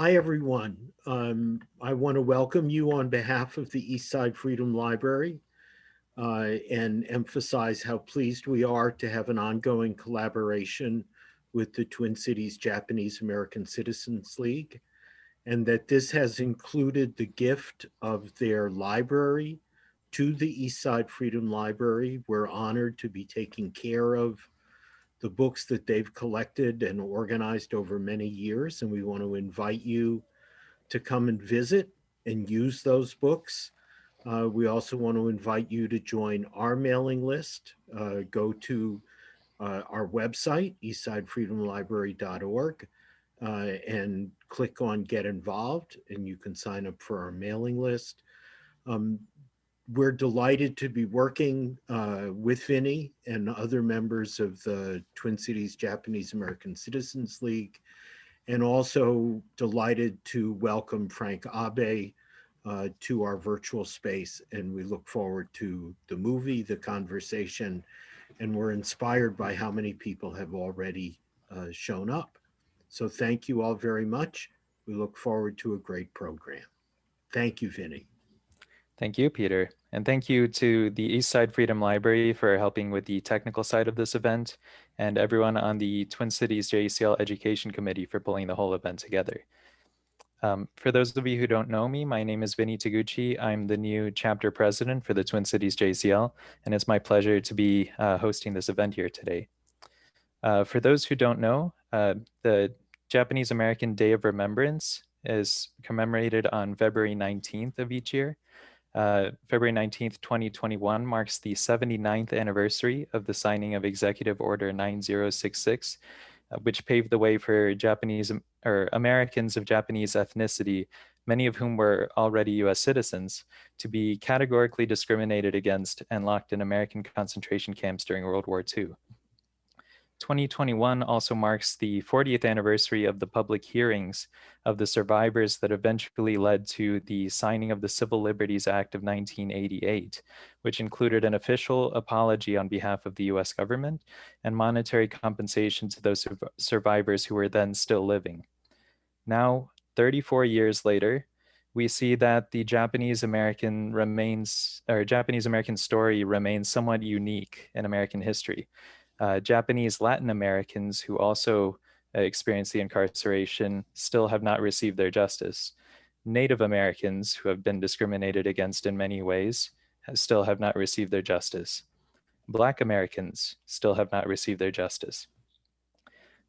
Hi, everyone. I want to welcome you on behalf of the Eastside Freedom Library and emphasize how pleased we are to have an ongoing collaboration with the Twin Cities Japanese American Citizens League, and that this has included the gift of their library to the Eastside Freedom Library. We're honored to be taking care of the books that they've collected and organized over many years, and we want to invite you to come and visit and use those books. We also want to invite you to join our mailing list. Go to our website, eastsidefreedomlibrary.org, and click on Get Involved, and you can sign up for our mailing list. Um, we're delighted to be working with Vinny and other members of the Twin Cities Japanese American Citizens League, and also delighted to welcome Frank Abe to our virtual space. And we look forward to the movie, the conversation, and we're inspired by how many people have already shown up. So thank you all very much. We look forward to a great program. Thank you, Vinny. Thank you, Peter. And thank you to the Eastside Freedom Library for helping with the technical side of this event, and everyone on the Twin Cities JACL Education Committee for pulling the whole event together. For those of you who don't know me, my name is Vinny Taguchi. I'm the new chapter president for the Twin Cities JACL, and it's my pleasure to be hosting this event here today. For those who don't know, the Japanese American Day of Remembrance is commemorated on February 19th of each year. February 19th, 2021 marks the 79th anniversary of the signing of Executive Order 9066, which paved the way for Japanese or Americans of Japanese ethnicity, many of whom were already US citizens, to be categorically discriminated against and locked in American concentration camps during World War II. 2021 also marks the 40th anniversary of the public hearings of the survivors that eventually led to the signing of the Civil Liberties Act of 1988, which included an official apology on behalf of the US government and monetary compensation to those survivors who were then still living. Now, 34 years later, we see that the Japanese American story remains somewhat unique in American history. Japanese Latin Americans who also experienced the incarceration still have not received their justice. Native Americans who have been discriminated against in many ways still have not received their justice. Black Americans still have not received their justice.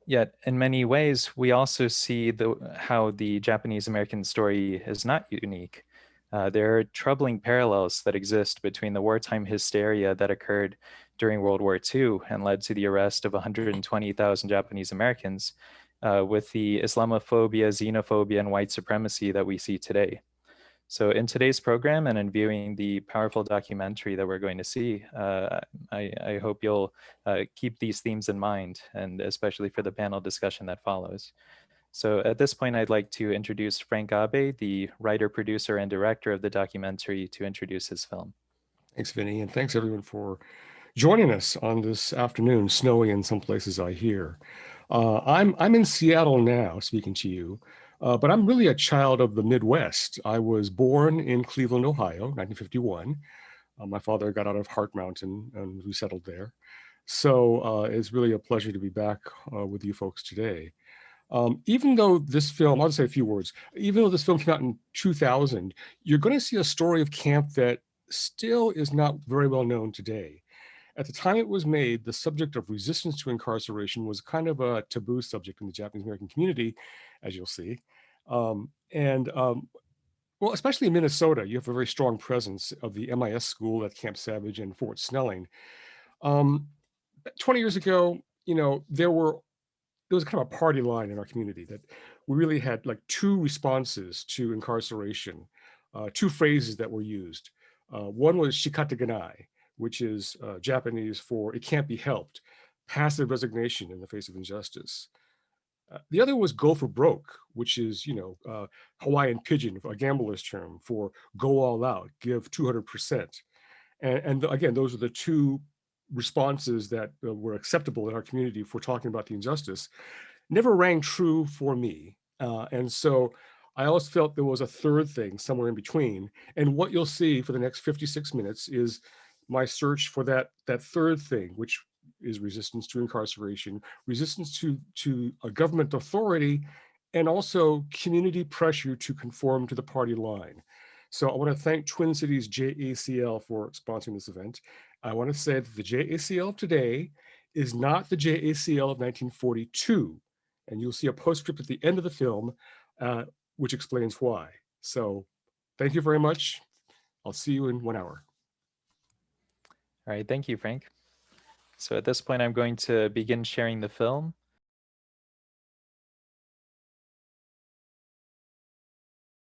Yet, in many ways, we also see how the Japanese American story is not unique. There are troubling parallels that exist between the wartime hysteria that occurred during World War II and led to the arrest of 120,000 Japanese Americans with the Islamophobia, xenophobia, and white supremacy that we see today. So in today's program and in viewing the powerful documentary that we're going to see, I hope you'll keep these themes in mind, and especially for the panel discussion that follows. So at this point, I'd like to introduce Frank Abe, the writer, producer, and director of the documentary, to introduce his film. Thanks, Vinny, and thanks everyone for joining us on this afternoon, snowy in some places I hear. I'm in Seattle now, speaking to you, but I'm really a child of the Midwest. I was born in Cleveland, Ohio, 1951. My father got out of Heart Mountain and we settled there. So it's really a pleasure to be back with you folks today. Even though this film, I'll just say a few words, even though this film came out in 2000, you're going to see a story of camp that still is not very well known today. At the time it was made, the subject of resistance to incarceration was kind of a taboo subject in the Japanese American community, as you'll see. Well, especially in Minnesota, you have a very strong presence of the MIS school at Camp Savage and Fort Snelling. 20 years ago, there was kind of a party line in our community that we really had like two responses to incarceration, two phrases that were used. One was shikata ganai, which is Japanese for "it can't be helped," passive resignation in the face of injustice. The other was "go for broke," which is Hawaiian pidgin, a gambler's term for "go all out," give 200%. And again, those are the two responses that were acceptable in our community for talking about the injustice. Never rang true for me. And so I always felt there was a third thing somewhere in between. And what you'll see for the next 56 minutes is my search for that third thing, which is resistance to incarceration, resistance to a government authority, and also community pressure to conform to the party line. So I want to thank Twin Cities JACL for sponsoring this event. I want to say that the JACL of today is not the JACL of 1942. And you'll see a postscript at the end of the film, which explains why. So thank you very much. I'll see you in 1 hour. All right, thank you, Frank. So at this point, I'm going to begin sharing the film.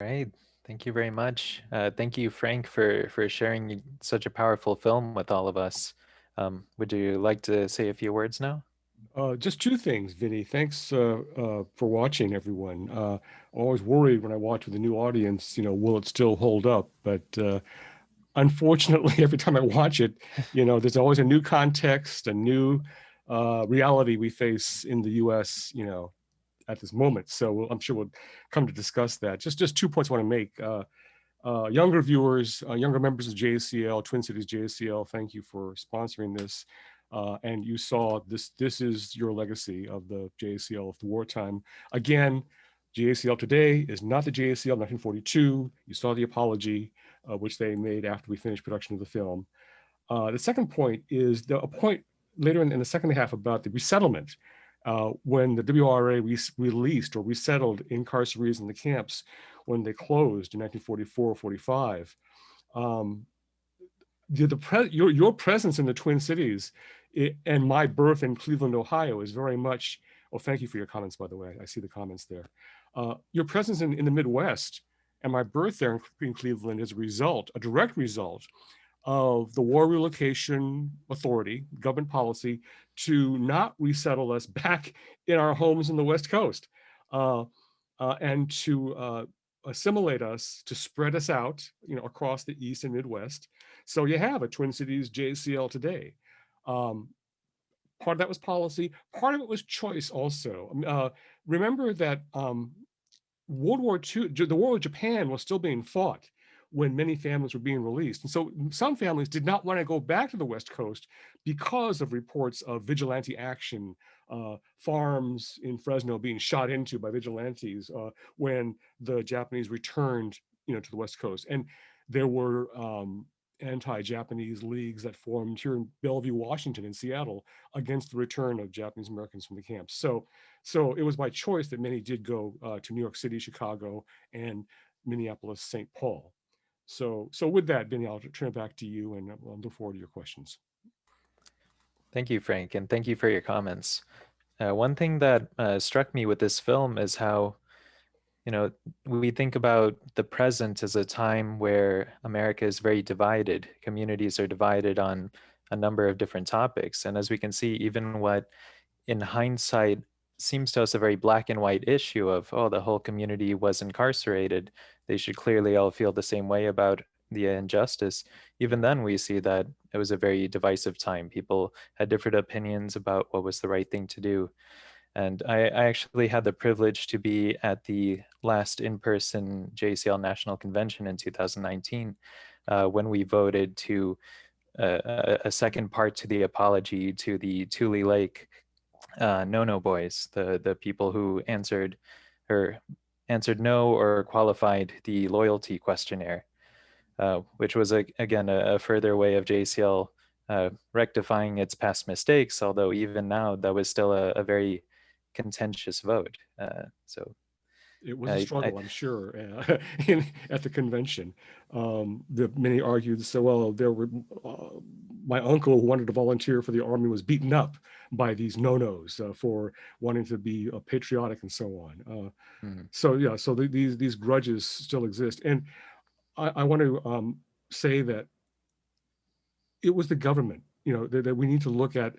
All right, thank you very much. Thank you, Frank, for sharing such a powerful film with all of us. Would you like to say a few words now? Just two things, Vinny. Thanks for watching, everyone. Always worried when I watch with a new audience, will it still hold up? But unfortunately, every time I watch it, there's always a new context, a new reality we face in the U.S., at this moment. So I'm sure we'll come to discuss that. Just 2 points I want to make. Younger viewers, younger members of JACL, Twin Cities JACL, thank you for sponsoring this. And you saw this is your legacy of the JACL of the wartime. Again, JACL today is not the JACL of 1942. You saw the apology, which they made after we finished production of the film. The second point is a point later in the second half about the resettlement. When the WRA released or resettled incarcerees in the camps when they closed in 1944-45, your presence in the Twin Cities and my birth in Cleveland, Ohio is very much, oh, thank you for your comments, by the way. I see the comments there. Your presence in the Midwest and my birth there in Cleveland is a direct result of the War Relocation Authority, government policy, to not resettle us back in our homes in the West Coast and to assimilate us, to spread us out, across the East and Midwest. So you have a Twin Cities JACL today. Part of that was policy. Part of it was choice also. Remember that World War II, the war with Japan was still being fought when many families were being released. And so some families did not want to go back to the West Coast because of reports of vigilante action, farms in Fresno being shot into by vigilantes when the Japanese returned, to the West Coast. And there were anti-Japanese leagues that formed here in Bellevue, Washington, in Seattle, against the return of Japanese Americans from the camps. So it was by choice that many did go to New York City, Chicago, and Minneapolis, St. Paul. So with that, Vinny, I'll turn it back to you, and I'll look forward to your questions. Thank you, Frank, and thank you for your comments. One thing that struck me with this film is how, we think about the present as a time where America is very divided. Communities are divided on a number of different topics. And as we can see, even what in hindsight seems to us a very black and white issue of, oh, the whole community was incarcerated, they should clearly all feel the same way about the injustice. Even then, we see that it was a very divisive time. People had different opinions about what was the right thing to do. And I actually had the privilege to be at the last in-person JCL National Convention in 2019 when we voted to a second part to the apology to the Tule Lake no boys, the people who answered no or qualified the loyalty questionnaire, which was again a further way of JCL rectifying its past mistakes. Although even now that was still a very contentious vote. So it was a struggle, I'm sure, at the convention. Many argued, so well, there were my uncle who wanted to volunteer for the army was beaten up by these no-nos for wanting to be patriotic and so on. So yeah, so these grudges still exist, and I want to say that it was the government, that we need to look at.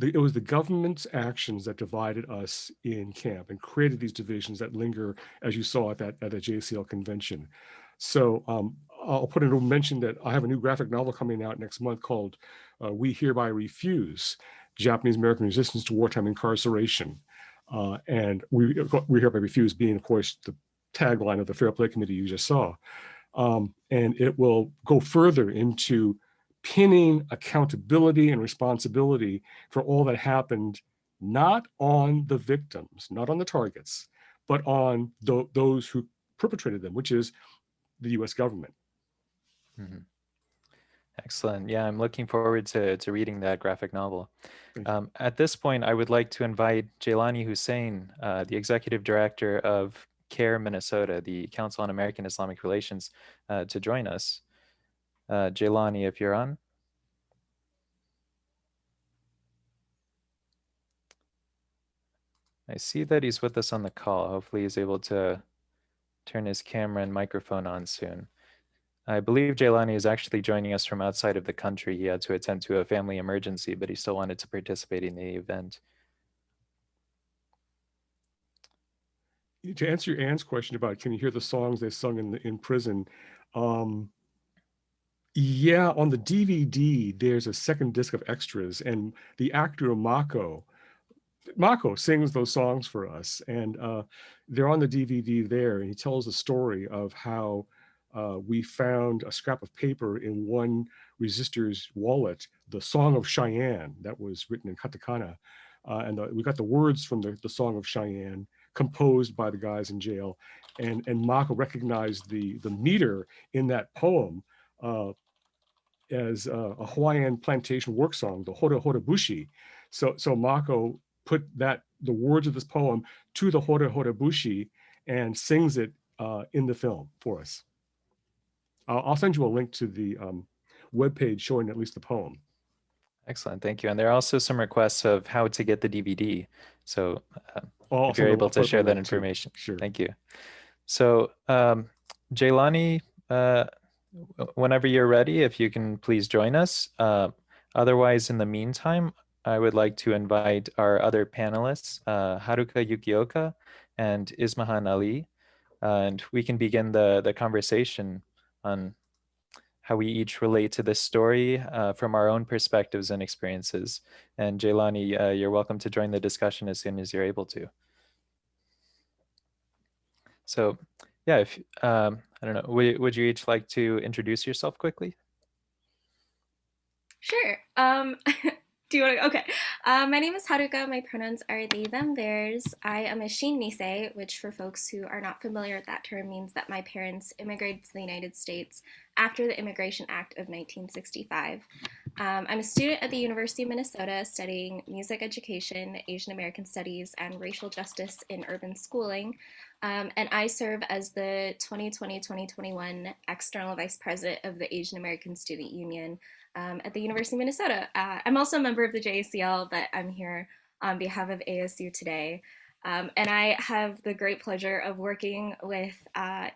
It was the government's actions that divided us in camp and created these divisions that linger, as you saw at a JCL convention. So I'll put in a mention that I have a new graphic novel coming out next month called We Hereby Refuse, Japanese American Resistance to Wartime Incarceration. And we hereby refuse being, of course, the tagline of the Fair Play Committee you just saw. And it will go further into pinning accountability and responsibility for all that happened, not on the victims, not on the targets, but on those who perpetrated them, which is the US government. Mm-hmm. Excellent. Yeah, I'm looking forward to reading that graphic novel. At this point, I would like to invite Jaylani Hussein, the Executive Director of CAIR Minnesota, the Council on American-Islamic Relations, to join us. Jaylani, if you're on. I see that he's with us on the call. Hopefully he's able to turn his camera and microphone on soon. I believe Jaylani is actually joining us from outside of the country. He had to attend to a family emergency, but he still wanted to participate in the event. To answer your Anne's question about can you hear the songs they sung in prison, yeah, on the DVD, there's a second disc of extras, and the actor Mako sings those songs for us, and they're on the DVD there, and he tells the story of how we found a scrap of paper in one resistor's wallet, the Song of Cheyenne that was written in katakana, and we got the words from the Song of Cheyenne composed by the guys in jail, and Mako recognized the meter in that poem as a Hawaiian plantation work song, the Hora Hora Bushi. So Mako put the words of this poem to the Hora Hora Bushi and sings it in the film for us. I'll send you a link to the webpage showing at least the poem. Excellent, thank you. And there are also some requests of how to get the DVD. So if you're able to share that information. Sure. Thank you. So Jaylani, whenever you're ready, if you can please join us. Otherwise, in the meantime, I would like to invite our other panelists, Haruka Yukioka and Ismahan Ali, and we can begin the conversation on how we each relate to this story from our own perspectives and experiences. And Jaylani, you're welcome to join the discussion as soon as you're able to. So yeah, if I don't know, would you each like to introduce yourself quickly? Sure. Do you want to? Okay. My name is Haruka. My pronouns are they, them, theirs. I am a Shin Nisei, which for folks who are not familiar with that term means that my parents immigrated to the United States after the Immigration Act of 1965. I'm a student at the University of Minnesota studying music education, Asian American studies, and racial justice in urban schooling. And I serve as the 2020-2021 External Vice President of the Asian American Student Union at the University of Minnesota. I'm also a member of the JACL, but I'm here on behalf of ASU today. And I have the great pleasure of working with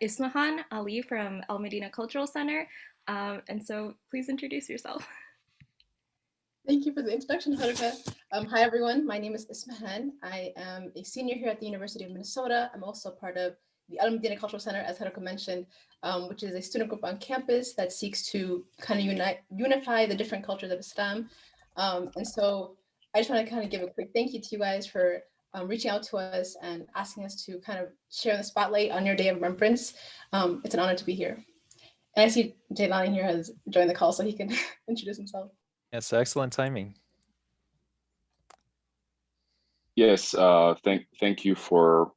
Ismahan Ali from El Medina Cultural Center. And so please introduce yourself. Thank you for the introduction, Haruka. Hi, everyone. My name is Ismahan. I am a senior here at the University of Minnesota. I'm also part of the El Medina Cultural Center, as Haruka mentioned, which is a student group on campus that seeks to kind of unify the different cultures of Islam. And so I just want to kind of give a quick thank you to you guys for reaching out to us and asking us to kind of share the spotlight on your day of remembrance. It's an honor to be here. And I see Jaylani here has joined the call, so he can introduce himself. Yes, excellent timing. Yes, thank you for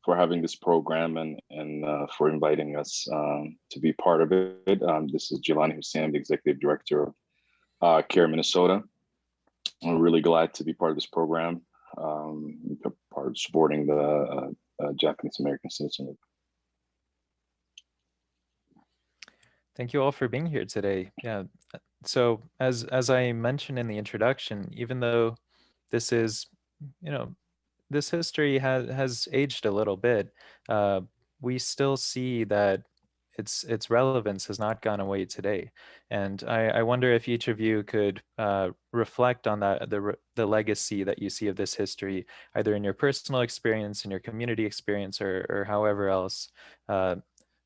having this program and for inviting us to be part of it. This is Jaylani Hussein, the Executive Director of CAIR Minnesota. I'm really glad to be part of this program, part of supporting the Japanese American citizenship. Thank you all for being here today. Yeah. So as I mentioned in the introduction, even though this is, this history has aged a little bit, we still see that its relevance has not gone away today. And I wonder if each of you could reflect on the legacy that you see of this history, either in your personal experience, in your community experience, or however else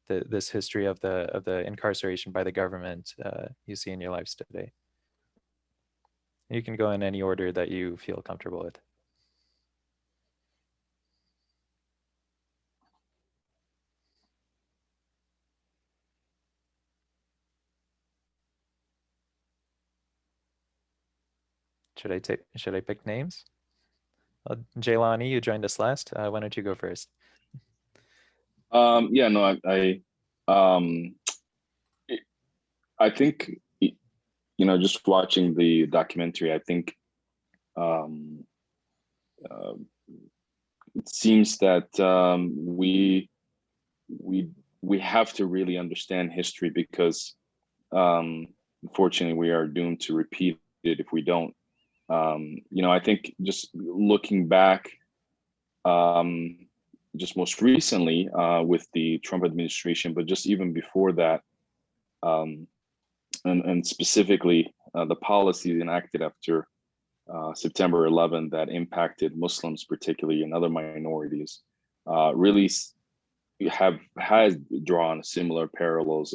this history of the incarceration by the government you see in your lives today. You can go in any order that you feel comfortable with. Should I pick names? Jaylani, you joined us last. Why don't you go first? Yeah, no, I think, just watching the documentary, I think um, it seems that we have to really understand history, because unfortunately we are doomed to repeat it if we don't. I think just looking back, just most recently with the Trump administration, but just even before that, and specifically the policies enacted after September 11 that impacted Muslims particularly and other minorities, really has drawn similar parallels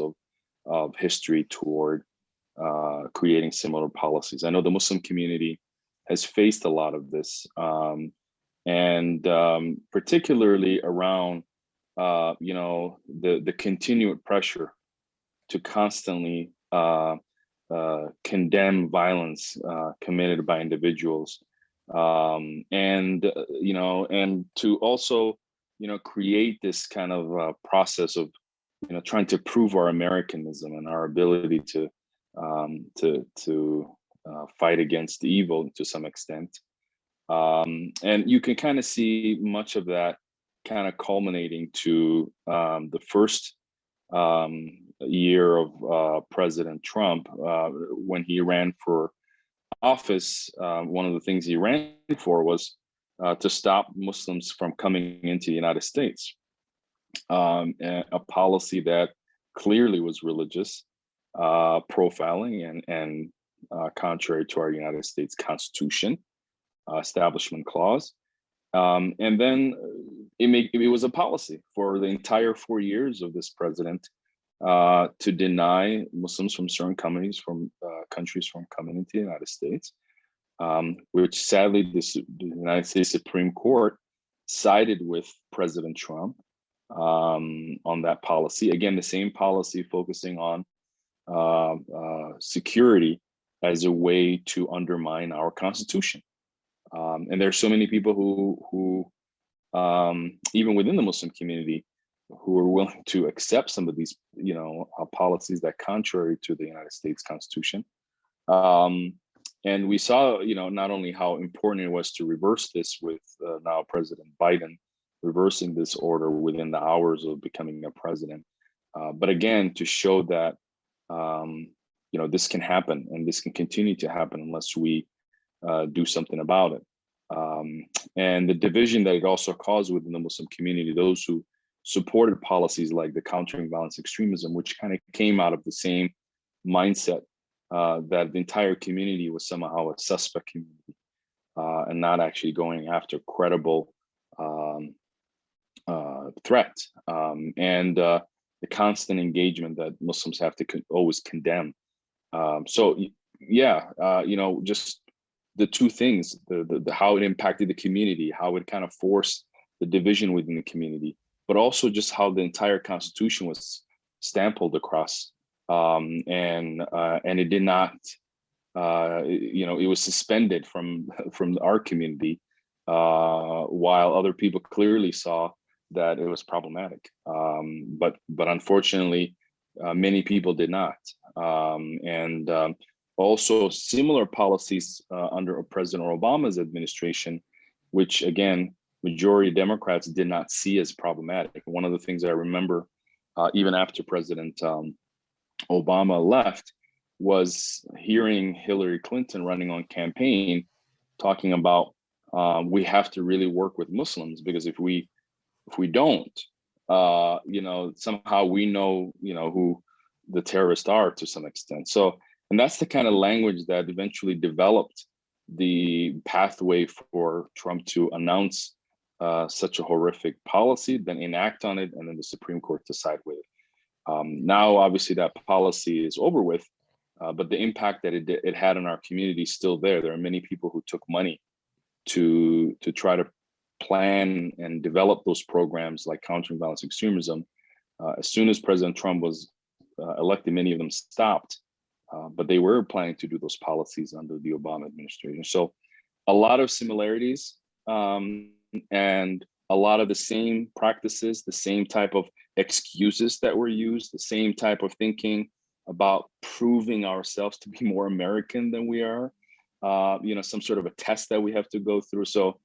of history toward creating similar policies. I know the Muslim community has faced a lot of this, and particularly around the continued pressure to constantly condemn violence committed by individuals, and to also create this kind of process of trying to prove our Americanism and our ability to fight against evil to some extent. And you can kind of see much of that kind of culminating to the first year of President Trump, when he ran for office. One of the things he ran for was to stop Muslims from coming into the United States, a policy that clearly was religious, profiling, and contrary to our United States Constitution, Establishment Clause. And then it was a policy for the entire 4 years of this president to deny Muslims from certain countries from coming into the United States, which sadly the United States Supreme Court sided with President Trump on that policy. Again, the same policy focusing on security as a way to undermine our Constitution. And there are so many people who even within the Muslim community, who are willing to accept some of these, policies that contrary to the United States Constitution. And we saw, not only how important it was to reverse this with now President Biden reversing this order within the hours of becoming a president, but again, to show that, this can happen and this can continue to happen unless we do something about it. And the division that it also caused within the Muslim community, those who supported policies like the countering violence extremism, which kind of came out of the same mindset that the entire community was somehow a suspect community, and not actually going after credible threat, and the constant engagement that Muslims have to always condemn. So yeah, just the two things, the how it impacted the community, how it kind of forced the division within the community, but also just how the entire Constitution was stamped across, and it did not, it was suspended from our community, while other people clearly saw that it was problematic. But unfortunately, many people did not, and also similar policies under President Obama's administration, which again, majority Democrats did not see as problematic. One of the things I remember, even after President Obama left, was hearing Hillary Clinton running on campaign, talking about we have to really work with Muslims, because if we don't, somehow we know, who the terrorists are to some extent. So, and that's the kind of language that eventually developed the pathway for Trump to announce such a horrific policy, then enact on it, and then the Supreme Court to side with it. Now, obviously, that policy is over with, but the impact that it had on our community is still there. There are many people who took money to try to plan and develop those programs like countering violence extremism. As soon as President Trump was elected, many of them stopped. but they were planning to do those policies under the Obama administration. So a lot of similarities, and a lot of the same practices, the same type of excuses that were used, the same type of thinking about proving ourselves to be more American than we are, some sort of a test that we have to go through. So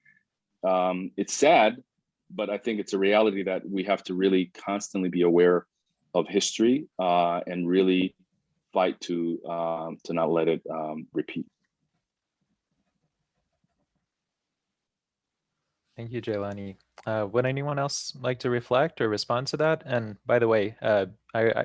it's sad, but I think it's a reality that we have to really constantly be aware of history and really fight to not let it repeat. Thank you, Jaylani. Would anyone else like to reflect or respond to that? And by the way,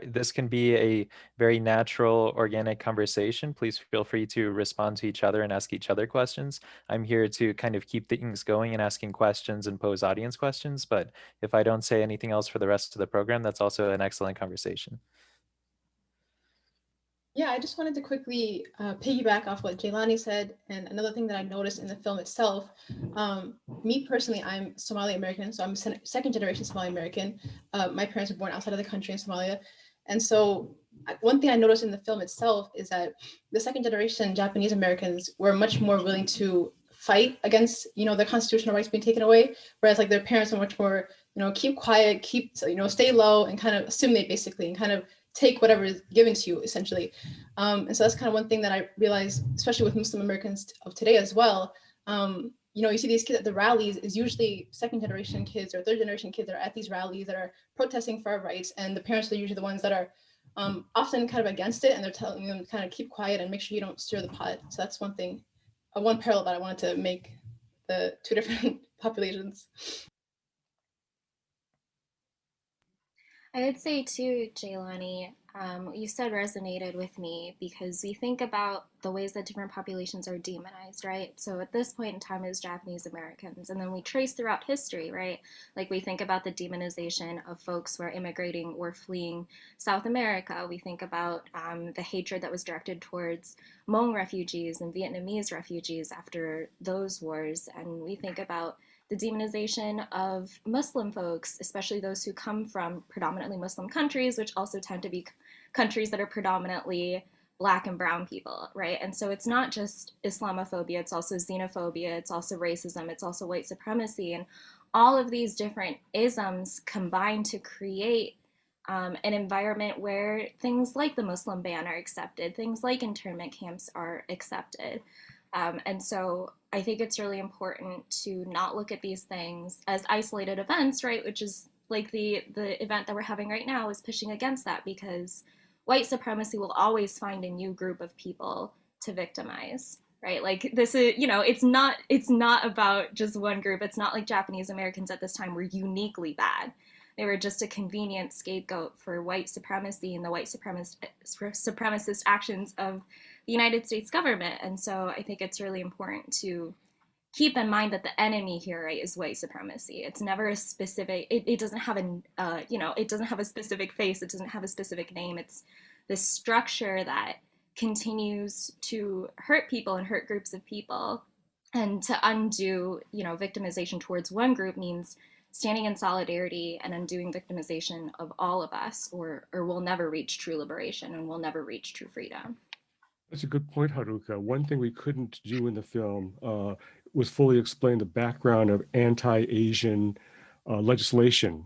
this can be a very natural, organic conversation. Please feel free to respond to each other and ask each other questions. I'm here to kind of keep things going and asking questions and pose audience questions. But if I don't say anything else for the rest of the program, that's also an excellent conversation. Yeah, I just wanted to quickly piggyback off what Jaylani said. And another thing that I noticed in the film itself, me personally, I'm Somali American, so I'm second generation Somali American. My parents were born outside of the country in Somalia. And so one thing I noticed in the film itself is that the second generation Japanese Americans were much more willing to fight against, their constitutional rights being taken away, whereas like their parents are much more, keep quiet, stay low and kind of assimilate basically and kind of take whatever is given to you essentially. And so that's kind of one thing that I realized, especially with Muslim Americans of today as well. You see these kids at the rallies is usually second generation kids or third generation kids that are at these rallies that are protesting for our rights. And the parents are usually the ones that are often kind of against it. And they're telling them to kind of keep quiet and make sure you don't stir the pot. So that's one thing, one parallel that I wanted to make the two different populations. I would say too, Jaylani, what you said resonated with me because we think about the ways that different populations are demonized, right? So at this point in time, it was Japanese Americans, and then we trace throughout history, right? Like we think about the demonization of folks who are immigrating or fleeing South America. We think about the hatred that was directed towards Hmong refugees and Vietnamese refugees after those wars, and we think about the demonization of Muslim folks, especially those who come from predominantly Muslim countries, which also tend to be countries that are predominantly Black and brown people, right? And so it's not just Islamophobia, it's also xenophobia, it's also racism, it's also white supremacy. And all of these different isms combine to create an environment where things like the Muslim ban are accepted, things like internment camps are accepted. And so I think it's really important to not look at these things as isolated events, right? Which is like the event that we're having right now is pushing against that because white supremacy will always find a new group of people to victimize, right? Like this is, it's not about just one group. It's not like Japanese Americans at this time were uniquely bad. They were just a convenient scapegoat for white supremacy and the white supremacist actions of the United States government. And so I think it's really important to keep in mind that the enemy here, right, is white supremacy. It's never a specific, it doesn't have it doesn't have a specific face. It doesn't have a specific name. It's this structure that continues to hurt people and hurt groups of people. And to undo, victimization towards one group means standing in solidarity and undoing victimization of all of us, or we'll never reach true liberation and we'll never reach true freedom. That's a good point, Haruka. One thing we couldn't do in the film was fully explain the background of anti-Asian legislation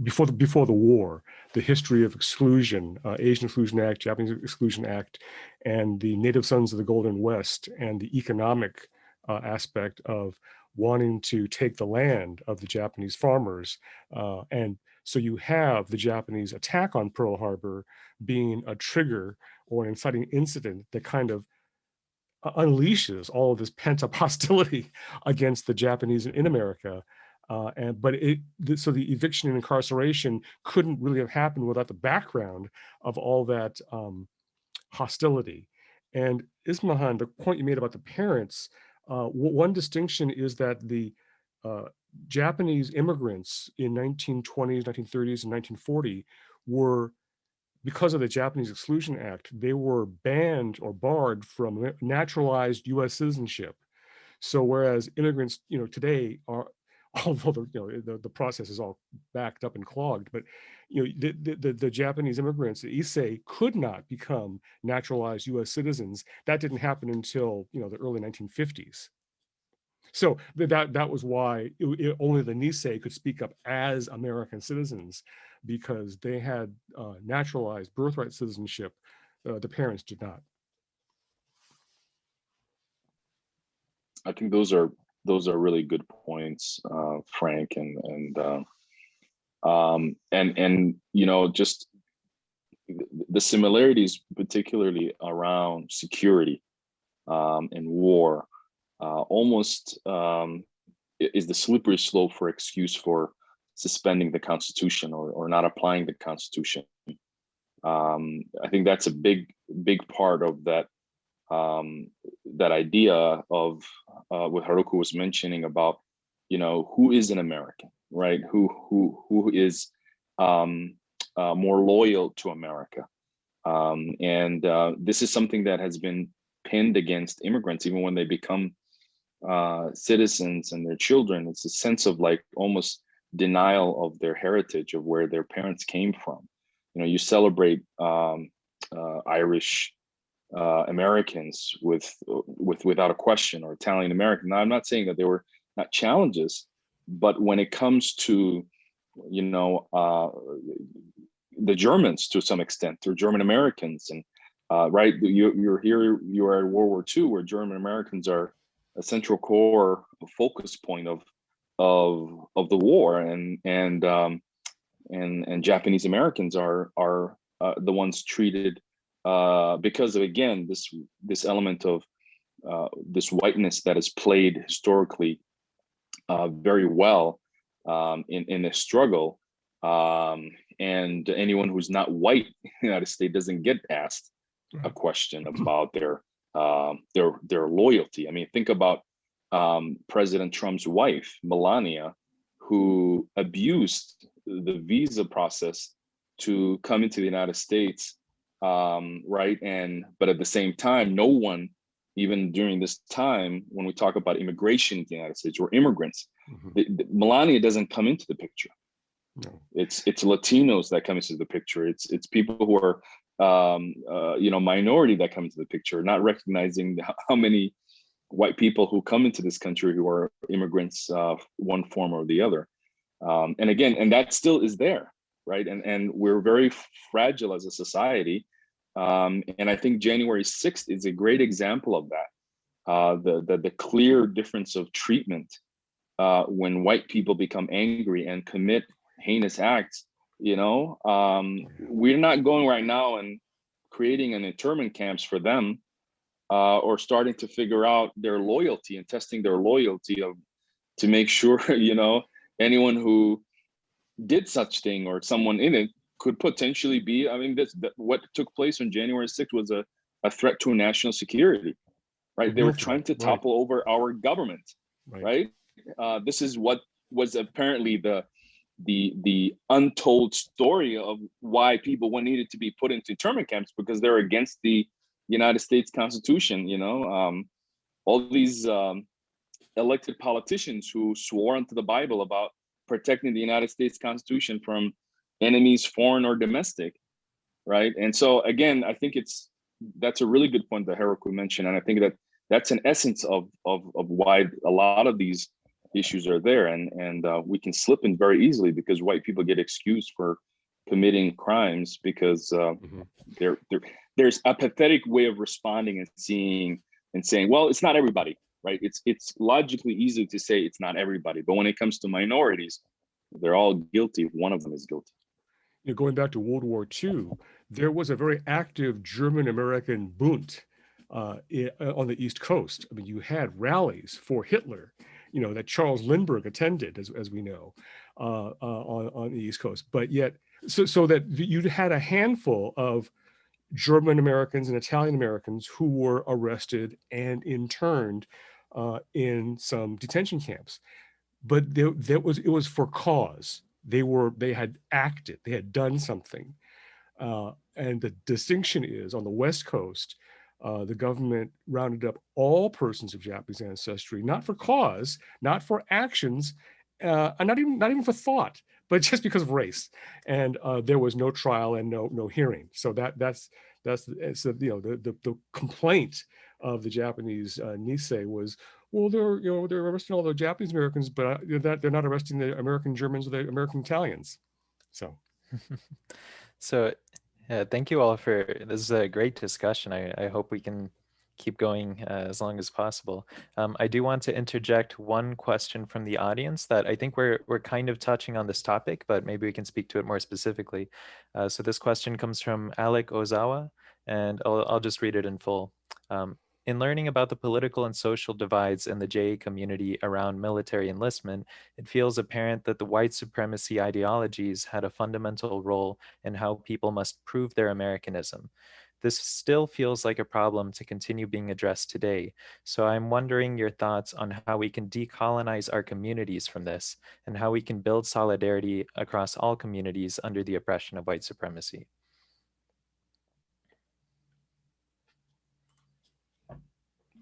before the war, the history of exclusion, Asian Exclusion Act, Japanese Exclusion Act, and the Native Sons of the Golden West, and the economic aspect of wanting to take the land of the Japanese farmers. And so you have the Japanese attack on Pearl Harbor being a trigger or an inciting incident that kind of unleashes all of this pent-up hostility against the Japanese in America. So the eviction and incarceration couldn't really have happened without the background of all that hostility. And Ismahan, the point you made about the parents, one distinction is that the Japanese immigrants in 1920s, 1930s, and 1940 were, because of the Japanese Exclusion Act, they were banned or barred from naturalized U.S. citizenship. So whereas immigrants, today although the process is all backed up and clogged. But the Japanese immigrants, the Issei, could not become naturalized U.S. citizens. That didn't happen until the early 1950s. So that was why only the Nisei could speak up as American citizens, because they had naturalized birthright citizenship. The parents did not. I think those are really good points, Frank, and just the similarities, particularly around security and war, almost is the slippery slope for excuse for suspending the Constitution or not applying the Constitution. I think that's a big part of that that idea of what Haruka was mentioning about who is an American, right? Who is more loyal to America, and this is something that has been pinned against immigrants even when they become citizens and their children. It's a sense of like almost denial of their heritage, of where their parents came from. You celebrate Irish Americans without a question, or Italian American. Now, I'm not saying that there were not challenges, but when it comes to the Germans, to some extent, or German Americans, and right, you're here, you are at World War II, where German Americans are a central core, a focus point of the war, and Japanese Americans are the ones treated because of, again, this element of this whiteness that is played historically very well in the struggle, and anyone who's not white in the United States doesn't get asked a question about their loyalty. I mean, think about President Trump's wife, Melania, who abused the visa process to come into the United States, right? But at the same time, no one, even during this time, when we talk about immigration in the United States or immigrants, Melania doesn't come into the picture. No. It's Latinos that come into the picture. It's people who are minority that come into the picture, not recognizing how many white people who come into this country who are immigrants, one form or the other. And that still is there, right? And we're very fragile as a society. And I think January 6th is a great example of that. The clear difference of treatment when white people become angry and commit heinous acts. We're not going right now and creating an internment camps for them, or starting to figure out their loyalty and testing their loyalty to make sure anyone who did such thing or someone in it could potentially be. I mean, what took place on January 6th was a threat to national security, right? They were trying to topple over our government, right? This is what was apparently the untold story of why people needed to be put into internment camps, because they're against the United States Constitution. All these elected politicians who swore unto the Bible about protecting the United States Constitution from enemies, foreign or domestic, right? And so again, I think that's a really good point that Haruka mentioned, and I think that's an essence of why a lot of these issues are there, and we can slip in very easily because white people get excused for committing crimes because there's a pathetic way of responding and seeing and saying, well, it's not everybody, right? It's logically easy to say it's not everybody, but when it comes to minorities, they're all guilty if one of them is guilty. Going back to World War II, there was a very active German-American Bund on the East Coast. I mean, you had rallies for Hitler, that Charles Lindbergh attended, as we know, on the East Coast. But yet, so that you had a handful of German Americans and Italian Americans who were arrested and interned in some detention camps. But it was for cause. They had acted, they had done something. And the distinction is, on the West Coast, the government rounded up all persons of Japanese ancestry, not for cause, not for actions, and not even for thought, but just because of race. And there was no trial and no hearing. So that's so, the complaint of the Japanese Nisei was, well, they're arresting all the Japanese Americans, but they're not arresting the American Germans or the American Italians. So. So thank you all for this is a great discussion. I hope we can keep going as long as possible. I do want to interject one question from the audience that I think we're kind of touching on this topic, but maybe we can speak to it more specifically. So this question comes from Alec Ozawa, and I'll just read it in full. In learning about the political and social divides in the JA community around military enlistment, it feels apparent that the white supremacy ideologies had a fundamental role in how people must prove their Americanism. This still feels like a problem to continue being addressed today. So I'm wondering your thoughts on how we can decolonize our communities from this and how we can build solidarity across all communities under the oppression of white supremacy.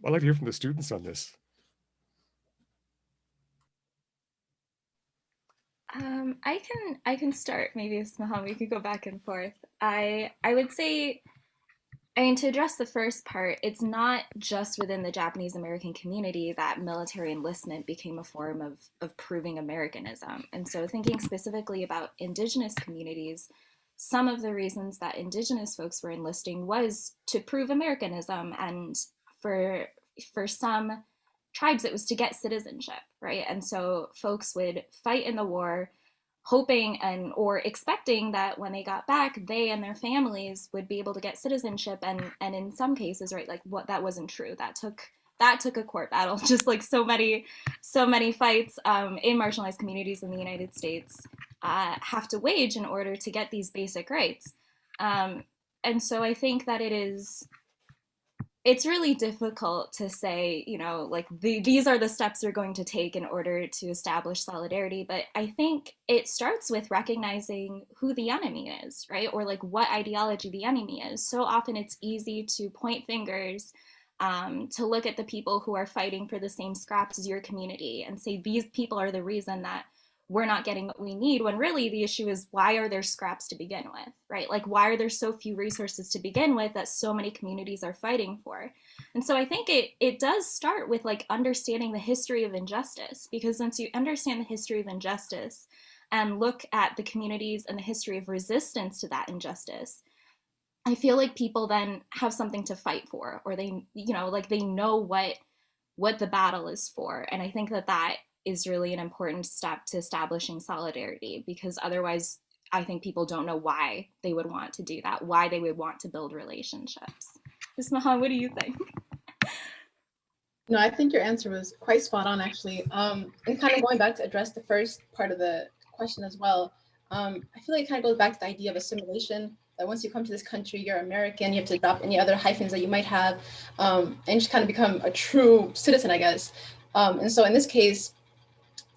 I'd like to hear from the students on this. I can start. Maybe Ismahan, we could go back and forth. I would say, I mean, to address the first part, it's not just within the Japanese American community that military enlistment became a form of proving Americanism. And so thinking specifically about indigenous communities, some of the reasons that indigenous folks were enlisting was to prove Americanism, and for some tribes it was to get citizenship, right? And so folks would fight in the war hoping and or expecting that when they got back, they and their families would be able to get citizenship, and in some cases, right, like what that wasn't true. That took a court battle, just like so many fights in marginalized communities in the United States have to wage in order to get these basic rights. And so I think that it's really difficult to say, like these are the steps you're going to take in order to establish solidarity. But I think it starts with recognizing who the enemy is, right? Or like what ideology the enemy is. So often it's easy to point fingers, to look at the people who are fighting for the same scraps as your community and say, these people are the reason that we're not getting what we need, when really the issue is, why are there scraps to begin with, right? Like, why are there so few resources to begin with that so many communities are fighting for? And so I think it does start with like understanding the history of injustice, because once you understand the history of injustice and look at the communities and the history of resistance to that injustice, I feel like people then have something to fight for, or they, like they know what the battle is for. And I think that is really an important step to establishing solidarity, because otherwise I think people don't know why they would want to do that, why they would want to build relationships. Ismahan, what do you think? No, I think your answer was quite spot on, actually. And kind of going back to address the first part of the question as well, I feel like it kind of goes back to the idea of assimilation, that once you come to this country, you're American, you have to drop any other hyphens that you might have, and just kind of become a true citizen, I guess. And so in this case,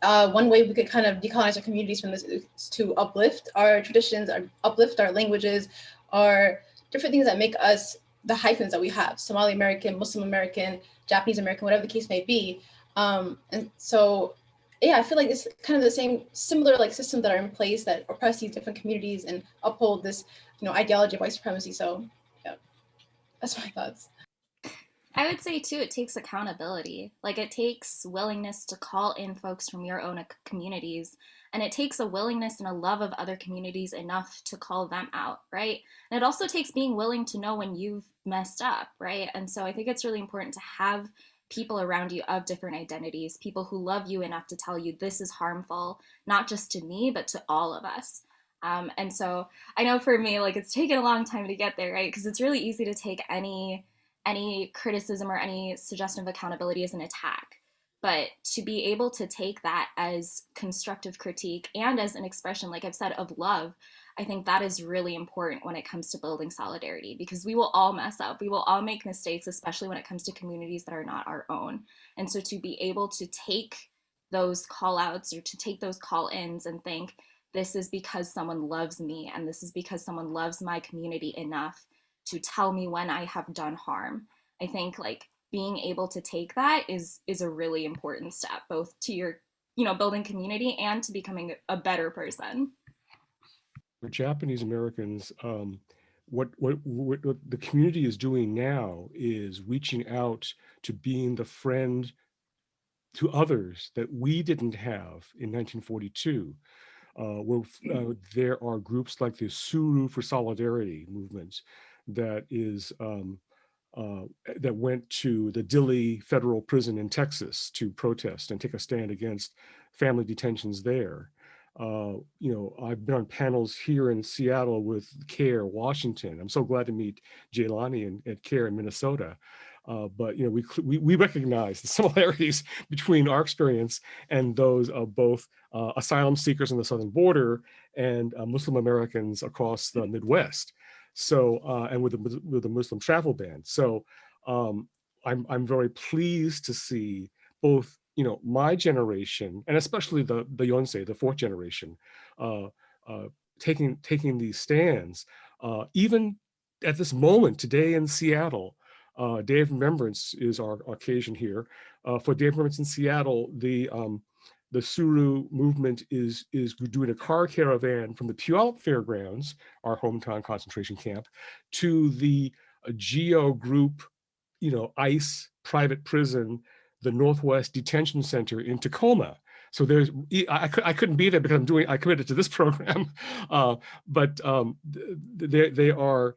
one way we could kind of decolonize our communities from this is to uplift our traditions, uplift our languages, our different things that make us the hyphens that we have: Somali American, Muslim American, Japanese American, whatever the case may be. And so, yeah, I feel like it's kind of the same, similar like systems that are in place that oppress these different communities and uphold this, ideology of white supremacy. So, yeah, that's my thoughts. I would say too, it takes accountability. Like, it takes willingness to call in folks from your own communities, and it takes a willingness and a love of other communities enough to call them out, right? And it also takes being willing to know when you've messed up, right? And so I think it's really important to have people around you of different identities, people who love you enough to tell you this is harmful, not just to me, but to all of us. And so I know for me, like, it's taken a long time to get there, right? Because it's really easy to take any criticism or any suggestion of accountability as an attack. But to be able to take that as constructive critique and as an expression, like I've said, of love, I think that is really important when it comes to building solidarity, because we will all mess up. We will all make mistakes, especially when it comes to communities that are not our own. And so to be able to take those call outs or to take those call ins and think, this is because someone loves me, and this is because someone loves my community enough to tell me when I have done harm. I think like being able to take that is a really important step, both to your building community and to becoming a better person. For Japanese Americans, what the community is doing now is reaching out to being the friend to others that we didn't have in 1942. There are groups like the Suru for Solidarity movement that is that went to the Dilley Federal Prison in Texas to protest and take a stand against family detentions there. I've been on panels here in Seattle with CAIR, Washington. I'm so glad to meet Jaylani at CAIR in Minnesota. But we recognize the similarities between our experience and those of both asylum seekers on the southern border and Muslim Americans across the Midwest. So and with the Muslim travel ban. So I'm very pleased to see both my generation and especially the Yonsei, the fourth generation, taking these stands. Even at this moment today in Seattle. Day of Remembrance is our occasion here. For Day of Remembrance in Seattle, the Suru movement is doing a car caravan from the Puyallup Fairgrounds, our hometown concentration camp, to the GEO group, ICE private prison, the Northwest Detention Center in Tacoma. So I couldn't be there because I committed to this program, but they are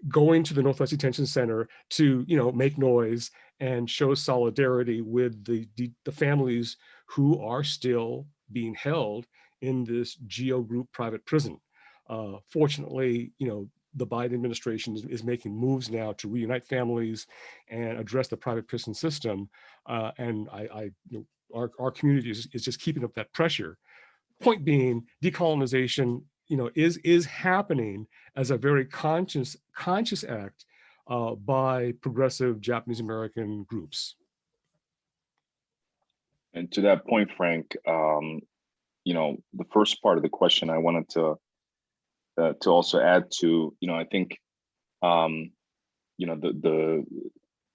going to the Northwest Detention Center to, make noise and show solidarity with the families who are still being held in this GEO group private prison. Fortunately, the Biden administration is making moves now to reunite families and address the private prison system. And our community is just keeping up that pressure. Point being, decolonization is happening as a very conscious act by progressive Japanese American groups. And to that point, Frank, the first part of the question I wanted to also add to, I think, the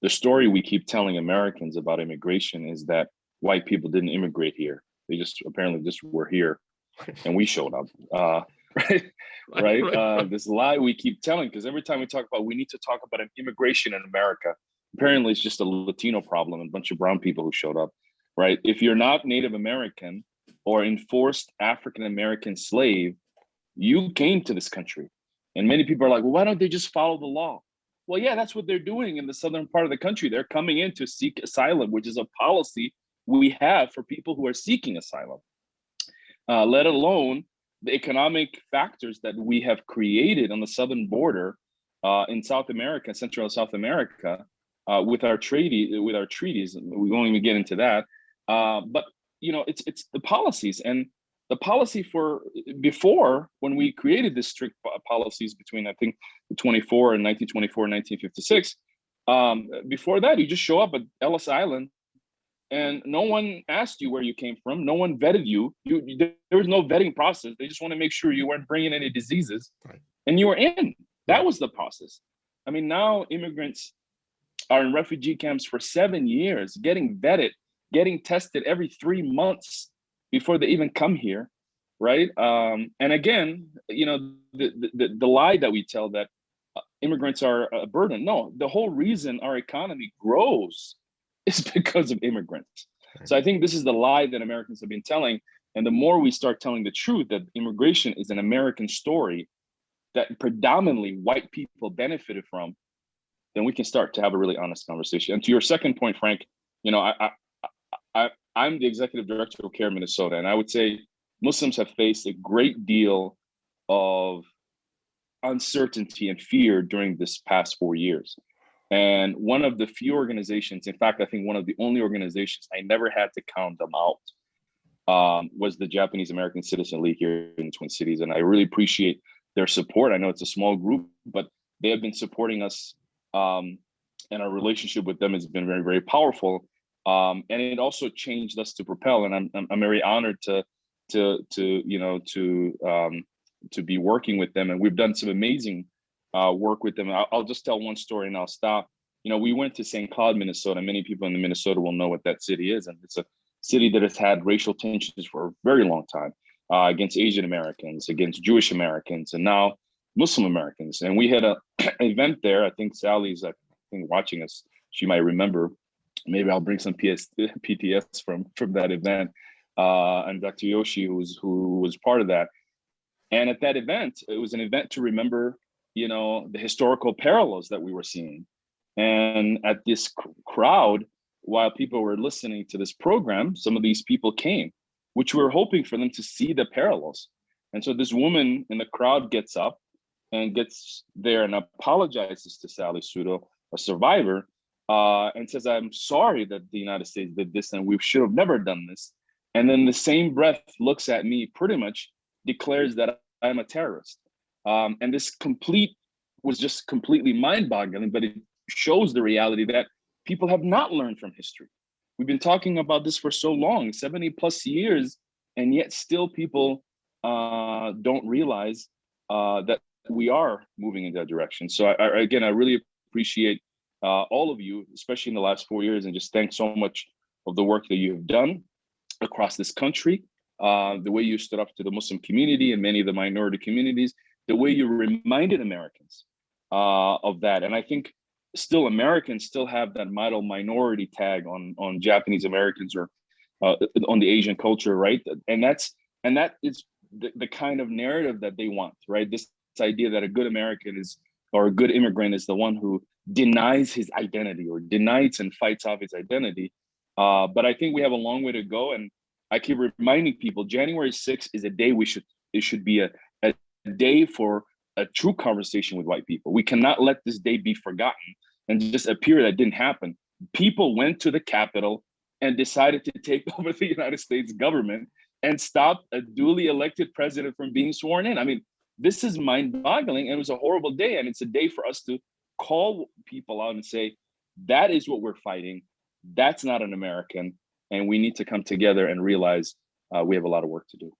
story we keep telling Americans about immigration is that white people didn't immigrate here. They just apparently just were here, and we showed up. Right. This lie we keep telling, because every time we talk about, we need to talk about an immigration in America. Apparently, it's just a Latino problem and a bunch of brown people who showed up. Right. If you're not Native American or enforced African American slave, you came to this country. And many people are like, well, why don't they just follow the law? Well, yeah, that's what they're doing in the southern part of the country. They're coming in to seek asylum, which is a policy we have for people who are seeking asylum, let alone the economic factors that we have created on the southern border in South America, Central and South America, with our treaties. We won't even get into that. But it's the policies, and the policy for before, when we created this strict policies between, I think, 1924 and 1956. Before that, you just show up at Ellis Island and no one asked you where you came from. No one vetted you. There was no vetting process. They just want to make sure you weren't bringing any diseases, right, and you were in. That was the process. I mean, now immigrants are in refugee camps for 7 years, getting vetted, getting tested every 3 months before they even come here, right? And again, the lie that we tell that immigrants are a burden. No, the whole reason our economy grows is because of immigrants. Right. So I think this is the lie that Americans have been telling. And the more we start telling the truth that immigration is an American story that predominantly white people benefited from, then we can start to have a really honest conversation. And to your second point, Frank, I'm the executive director of CAIR Minnesota, and I would say Muslims have faced a great deal of uncertainty and fear during this past 4 years. And one of the few organizations, in fact, I think one of the only organizations, I never had to count them out, was the Japanese American Citizen League here in the Twin Cities. And I really appreciate their support. I know it's a small group, but they have been supporting us, and our relationship with them has been very, very powerful. And it also changed us to propel. And I'm very honored to be working with them. And we've done some amazing work with them. I'll just tell one story and I'll stop. We went to St. Cloud, Minnesota. Many people in Minnesota will know what that city is. And it's city that has had racial tensions for a very long time against Asian Americans, against Jewish Americans, and now Muslim Americans. And we had an event there. I think Sally's, I think, watching us. She might remember. Maybe I'll bring some PTS from that event. And Dr. Yoshi, who was part of that. And at that event, it was an event to remember, the historical parallels that we were seeing. And at this crowd, while people were listening to this program, some of these people came, which we were hoping for them to see the parallels. And so this woman in the crowd gets up and gets there and apologizes to Sally Sudo, a survivor, and says, "I'm sorry that the United States did this and we should have never done this." And then the same breath looks at me, pretty much declares that I'm a terrorist. And this was just completely mind-boggling, but it shows the reality that people have not learned from history. We've been talking about this for so long, 70 plus years, and yet still people don't realize that we are moving in that direction. So again, I really appreciate all of you, especially in the last 4 years, and just thanks so much of the work that you have done across this country, the way you stood up to the Muslim community and many of the minority communities, the way you reminded Americans of that. And I think still Americans still have that minority tag on Japanese Americans or on the Asian culture, right? And that is the kind of narrative that they want, right? This idea that a good American or a good immigrant is the one who denies his identity or denies and fights off his identity. But I think we have a long way to go. And I keep reminding people, January 6th is a day it should be a day for a true conversation with white people. We cannot let this day be forgotten and just appear that didn't happen. People went to the Capitol and decided to take over the United States government and stop a duly elected president from being sworn in. I mean, this is mind-boggling, and it was a horrible day. And it's a day for us to call people out and say, that is what we're fighting. That's not an American. And we need to come together and realize we have a lot of work to do.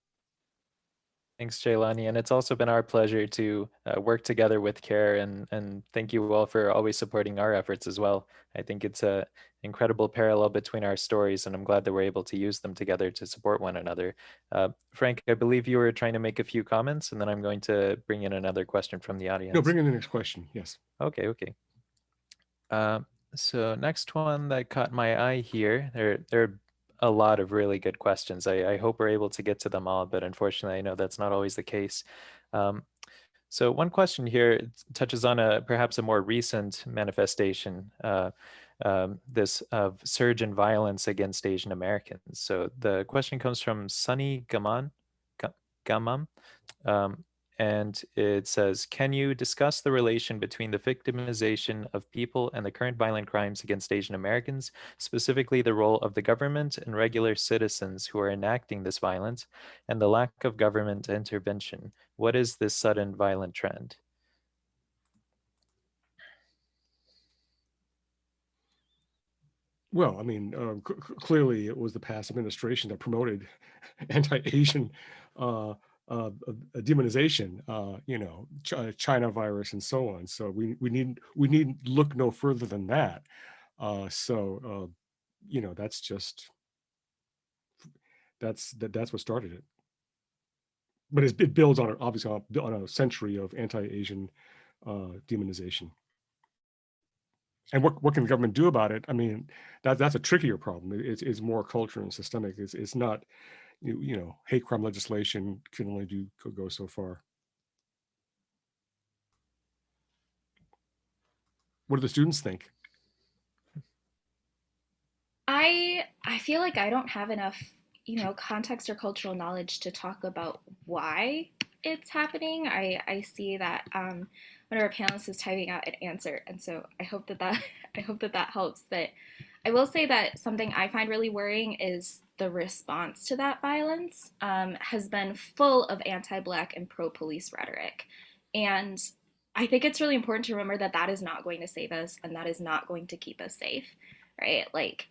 Thanks, Jaylani. And it's also been our pleasure to work together with CAIR, and thank you all for always supporting our efforts as well. I think it's an incredible parallel between our stories, and I'm glad that we're able to use them together to support one another. Frank, I believe you were trying to make a few comments, and then I'm going to bring in another question from the audience. No, bring in the next question. Yes. Okay. So next one that caught my eye here, there are a lot of really good questions. I hope we're able to get to them all, but unfortunately, I know that's not always the case. So one question here touches on perhaps a more recent manifestation, this of surge in violence against Asian Americans. So the question comes from Sunny Gamam, and it says, can you discuss the relation between the victimization of people and the current violent crimes against Asian Americans, specifically the role of the government and regular citizens who are enacting this violence, and the lack of government intervention? What is this sudden violent trend? Well, I mean, clearly it was the past administration that promoted anti-Asian demonization, China virus and so on. So we need look no further than that. That's what started it. But it builds on obviously on a century of anti-Asian demonization. And what can the government do about it? I mean, that's a trickier problem. It's more cultural and systemic. It's not, hate crime legislation can only go so far. What do the students think? I feel like I don't have enough, context or cultural knowledge to talk about why it's happening. I see that one of our panelists is typing out an answer, and so I hope that helps. But I will say that something I find really worrying is the response to that violence has been full of anti-Black and pro-police rhetoric, and I think it's really important to remember that that is not going to save us, and that is not going to keep us safe, right? Like,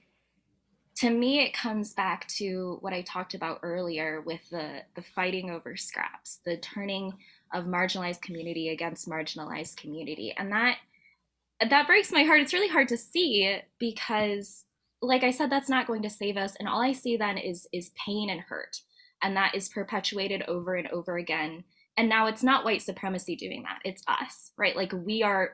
to me, it comes back to what I talked about earlier with the fighting over scraps, the turning of marginalized community against marginalized community. And that breaks my heart. It's really hard to see because, like I said, that's not going to save us. And all I see then is pain and hurt. And that is perpetuated over and over again. And now it's not white supremacy doing that, it's us, right? Like we are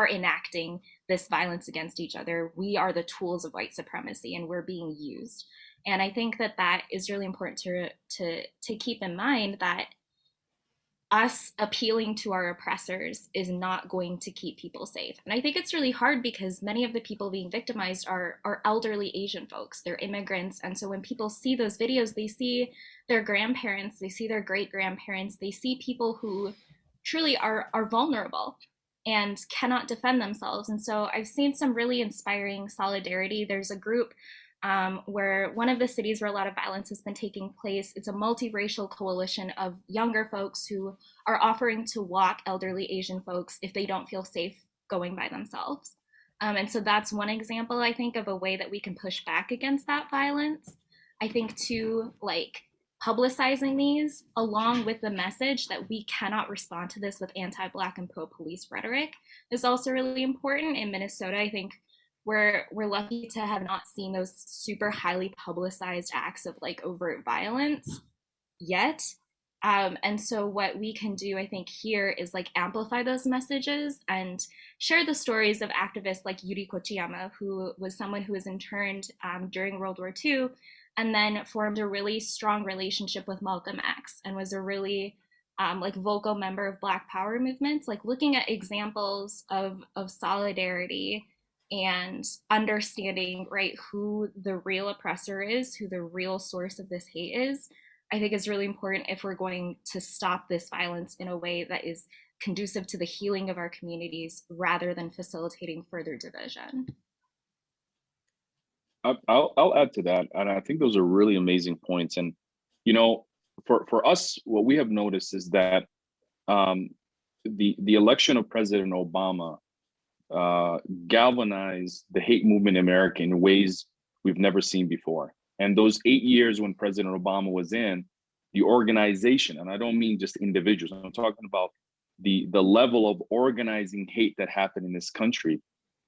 enacting this violence against each other. We are the tools of white supremacy, and we're being used. And I think that that is really important to keep in mind, that us appealing to our oppressors is not going to keep people safe. And I think it's really hard because many of the people being victimized are elderly Asian folks. They're immigrants. And so when people see those videos, they see their grandparents, they see their great grandparents, they see people who truly are vulnerable and cannot defend themselves. And so I've seen some really inspiring solidarity. There's a group where one of the cities where a lot of violence has been taking place, it's a multiracial coalition of younger folks who are offering to walk elderly Asian folks if they don't feel safe going by themselves. And so that's one example, I think, of a way that we can push back against that violence. I think too, like publicizing these along with the message that we cannot respond to this with anti-Black and pro-police rhetoric is also really important. In Minnesota, I think we're lucky to have not seen those super highly publicized acts of like overt violence yet. And so what we can do, I think, here is like amplify those messages and share the stories of activists like Yuri Kochiyama, who was someone who was interned during World War II and then formed a really strong relationship with Malcolm X and was a really like vocal member of Black Power movements, like looking at examples of solidarity and understanding, right, who the real oppressor is, who the real source of this hate is, I think is really important if we're going to stop this violence in a way that is conducive to the healing of our communities rather than facilitating further division. I'll add to that, and I think those are really amazing points. And you know, for us, what we have noticed is that the election of President Obama galvanized the hate movement in America in ways we've never seen before. And those 8 years when President Obama was in, the organization, and I don't mean just individuals, I'm talking about the level of organizing hate that happened in this country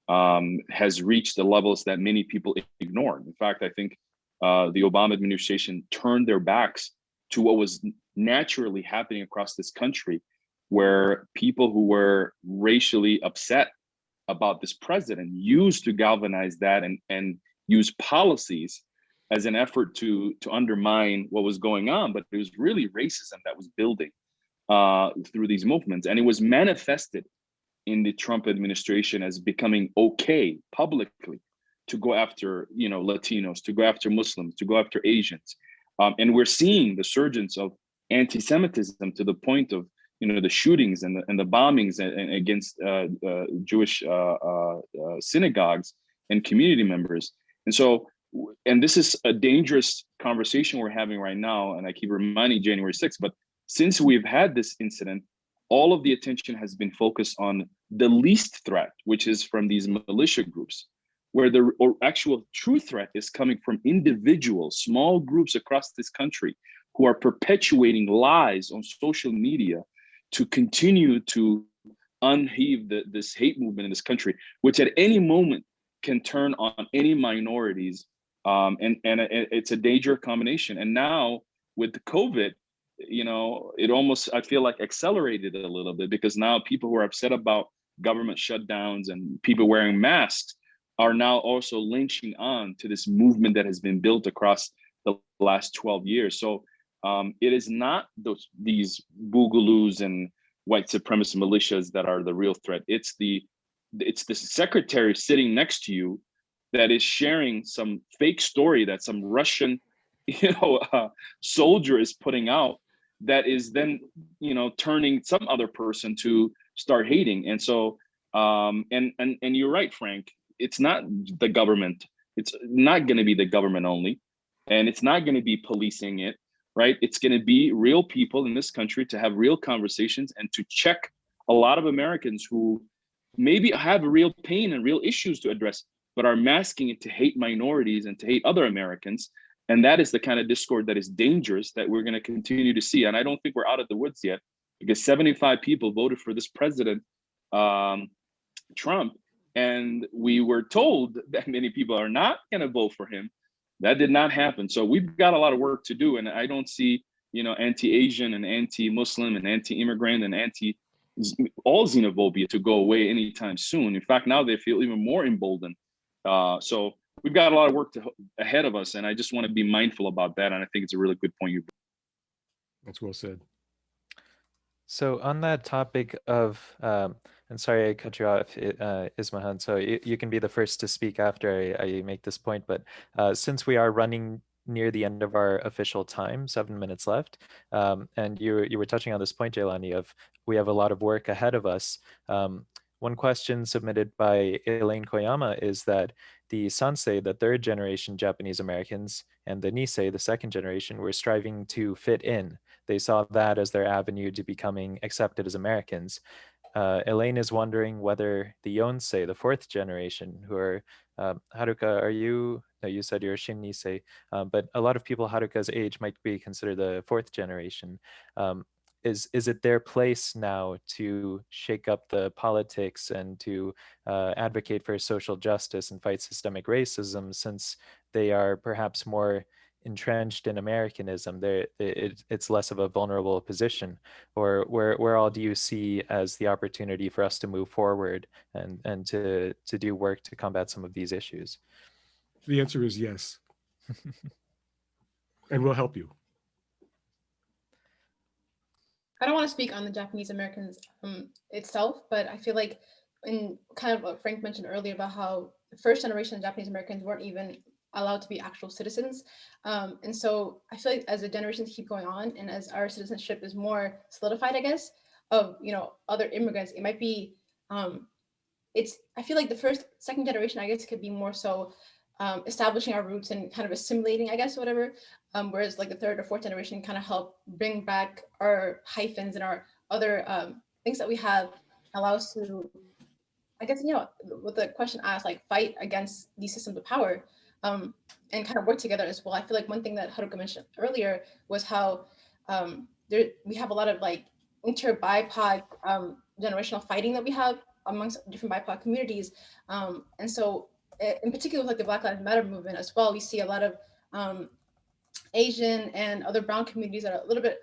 has reached the levels that many people ignored. In fact, I think the Obama administration turned their backs to what was naturally happening across this country, where people who were racially upset about this president used to galvanize that and use policies as an effort to undermine what was going on. But it was really racism that was building through these movements. And it was manifested in the Trump administration as becoming okay publicly to go after, you know, Latinos, to go after Muslims, to go after Asians. And we're seeing the surgence of anti-Semitism to the point of, you know, the shootings and the bombings against Jewish synagogues and community members. And so, and this is a dangerous conversation we're having right now. And I keep reminding January 6th, but since we've had this incident, all of the attention has been focused on the least threat, which is from these militia groups, where the actual true threat is coming from individuals, small groups across this country who are perpetuating lies on social media to continue to unheave this hate movement in this country, which at any moment can turn on any minorities. And it's a dangerous combination. And now with the COVID, you know, it almost, I feel like, accelerated it a little bit, because now people who are upset about government shutdowns and people wearing masks are now also lynching on to this movement that has been built across the last 12 years. So it is not these boogaloos and white supremacist militias that are the real threat. It's the secretary sitting next to you that is sharing some fake story that some Russian, soldier is putting out, that is then, turning some other person to start hating. And so, and you're right, Frank. It's not the government. It's not going to be the government only, and it's not going to be policing it, right? It's going to be real people in this country to have real conversations and to check a lot of Americans who maybe have real pain and real issues to address, but are masking it to hate minorities and to hate other Americans. And that is the kind of discord that is dangerous that we're going to continue to see. And I don't think we're out of the woods yet, because 75 people voted for this president, Trump, And we were told that many people are not going to vote for him. That did not happen. So we've got a lot of work to do. And I don't see, anti-Asian and anti-Muslim and anti-immigrant and all xenophobia to go away anytime soon. In fact, now they feel even more emboldened. So we've got a lot of work ahead of us. And I just want to be mindful about that. And I think it's a really good point you. That's well said. So on that topic of, and sorry I cut you off, Ismahan, so you can be the first to speak after I make this point, but since we are running near the end of our official time, 7 minutes left, and you were touching on this point, Jaylani, of we have a lot of work ahead of us. One question submitted by Elaine Koyama is that the Sansei, the third generation Japanese Americans, and the Nisei, the second generation, were striving to fit in. They saw that as their avenue to becoming accepted as Americans. Elaine is wondering whether the Yonsei, the fourth generation, who are, Haruka, no, you said you're Shin Nisei, but a lot of people Haruka's age might be considered the fourth generation. Is it their place now to shake up the politics and to advocate for social justice and fight systemic racism, since they are perhaps more entrenched in Americanism? It's less of a vulnerable position? Or where all do you see as the opportunity for us to move forward and to do work to combat some of these issues? The answer is yes. And we'll help you. I don't want to speak on the Japanese Americans itself, but I feel like in kind of what Frank mentioned earlier about how the first generation Japanese Americans weren't even allowed to be actual citizens. And so I feel like as the generations keep going on and as our citizenship is more solidified, I guess, of, other immigrants, it might be, I feel like the second generation, I guess, could be more so establishing our roots and kind of assimilating, I guess, whatever. Whereas like the third or fourth generation kind of help bring back our hyphens and our other things that we have, allow us to, I guess, with the question asked, like fight against these systems of power and kind of work together as well. I feel like one thing that Haruka mentioned earlier was how we have a lot of like inter-BIPOC generational fighting that we have amongst different BIPOC communities. And so in particular, with like the Black Lives Matter movement as well, we see a lot of Asian and other brown communities that are a little bit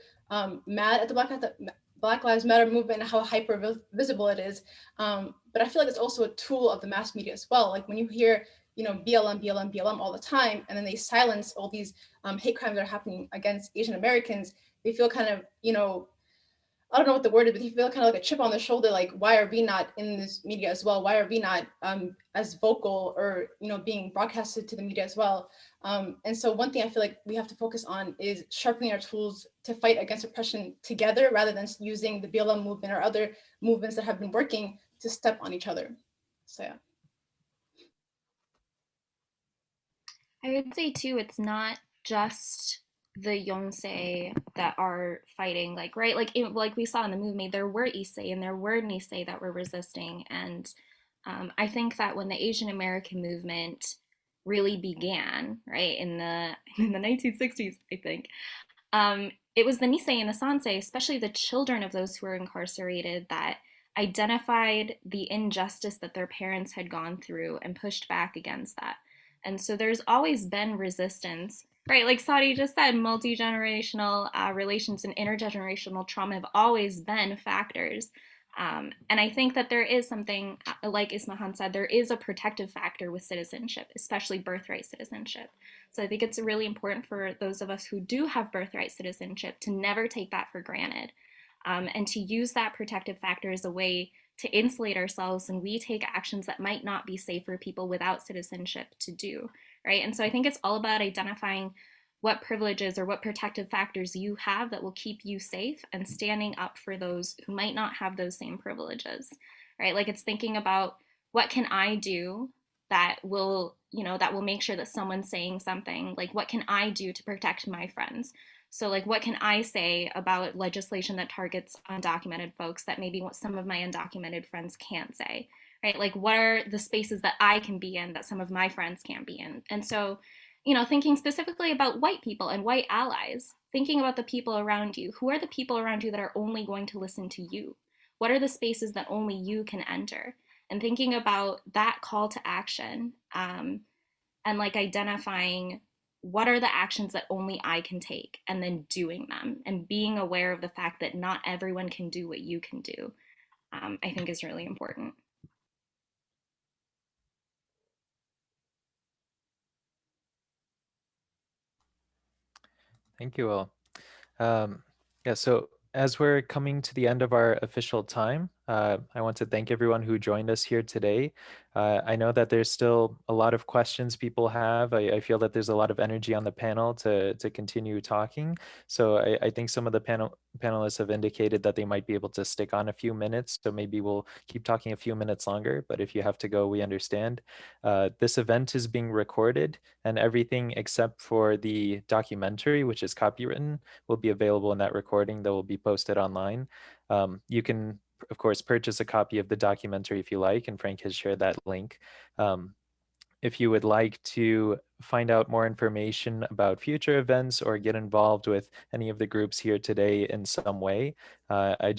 mad at the Black Lives Matter movement and how hyper visible it is. But I feel like it's also a tool of the mass media as well. Like when you hear, BLM, BLM, BLM all the time, and then they silence all these hate crimes that are happening against Asian Americans, they feel kind of, I don't know what the word is, but you feel kind of like a chip on the shoulder, like, why are we not in this media as well? Why are we not as vocal or, being broadcasted to the media as well? And so one thing I feel like we have to focus on is sharpening our tools to fight against oppression together, rather than using the BLM movement or other movements that have been working to step on each other. So, yeah. I would say too, it's not just the Yonsei that are fighting, like, right? Like we saw in the movie, there were Issei and there were Nisei that were resisting. And I think that when the Asian American movement really began, right, in the 1960s, I think, it was the Nisei and the Sansei, especially the children of those who were incarcerated, that identified the injustice that their parents had gone through and pushed back against that. And so there's always been resistance, right? Like Saudi just said, multi-generational relations and intergenerational trauma have always been factors. And I think that there is something, like Ismahan said, there is a protective factor with citizenship, especially birthright citizenship. So I think it's really important for those of us who do have birthright citizenship to never take that for granted, and to use that protective factor as a way to insulate ourselves when we take actions that might not be safe for people without citizenship to do, right? And so I think it's all about identifying what privileges or what protective factors you have that will keep you safe, and standing up for those who might not have those same privileges, right? Like it's thinking about, what can I do that will, that will make sure that someone's saying something? Like, what can I do to protect my friends? So like, what can I say about legislation that targets undocumented folks that maybe what some of my undocumented friends can't say, right? Like, what are the spaces that I can be in that some of my friends can't be in? And so, thinking specifically about white people and white allies, thinking about the people around you. Who are the people around you that are only going to listen to you? What are the spaces that only you can enter? and thinking about that call to action, and like identifying what are the actions that only I can take, and then doing them, and being aware of the fact that not everyone can do what you can do, I think is really important. Thank you all. Yeah, so as we're coming to the end of our official time, I want to thank everyone who joined us here today. I know that there's still a lot of questions people have. I feel that there's a lot of energy on the panel to continue talking. So I think some of the panelists have indicated that they might be able to stick on a few minutes. So maybe we'll keep talking a few minutes longer, but if you have to go, we understand. This event is being recorded, and everything except for the documentary, which is copywritten, will be available in that recording that will be posted online. You can, of course, purchase a copy of the documentary if you like, and Frank has shared that link. If you would like to find out more information about future events or get involved with any of the groups here today in some way, I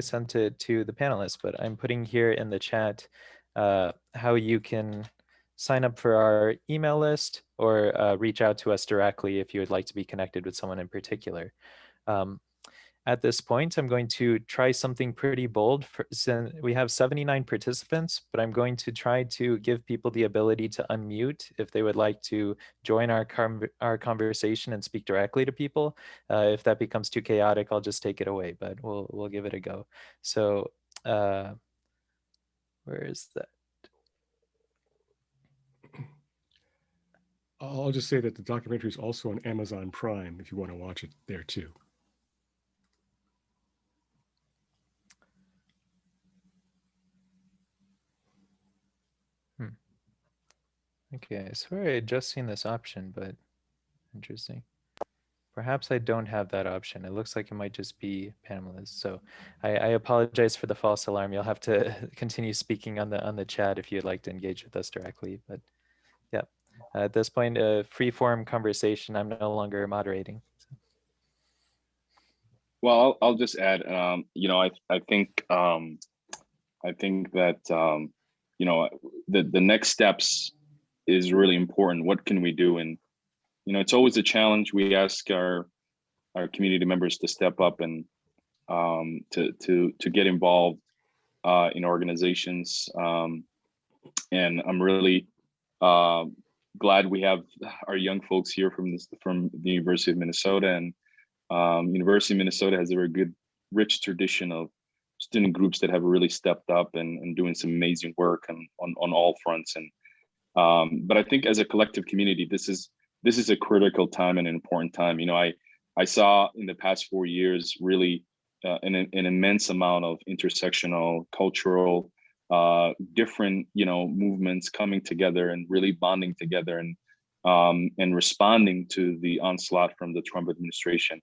sent it to the panelists, but I'm putting here in the chat how you can sign up for our email list or reach out to us directly if you would like to be connected with someone in particular. At this point, I'm going to try something pretty bold. Since we have 79 participants, but I'm going to try to give people the ability to unmute if they would like to join our conversation and speak directly to people. If that becomes too chaotic, I'll just take it away, but we'll give it a go. So where is that? I'll just say that the documentary is also on Amazon Prime if you want to watch it there too. Okay, I swear I had just seen this option, but interesting. Perhaps I don't have that option. It looks like it might just be panelists. So I apologize for the false alarm. You'll have to continue speaking on the chat if you'd like to engage with us directly. But yeah, at this point, free form conversation. I'm no longer moderating. So. Well, I'll just add. You know, I think that you know, the next steps is really important. What can we do? And you know, it's always a challenge. We ask our community members to step up and to get involved in organizations. And I'm really glad we have our young folks here from the University of Minnesota. And University of Minnesota has a very good, rich tradition of student groups that have really stepped up and doing some amazing work on all fronts. And but I think as a collective community, this is a critical time and an important time. You know, I saw in the past 4 years really an immense amount of intersectional, cultural, different, you know, movements coming together and really bonding together and responding to the onslaught from the Trump administration,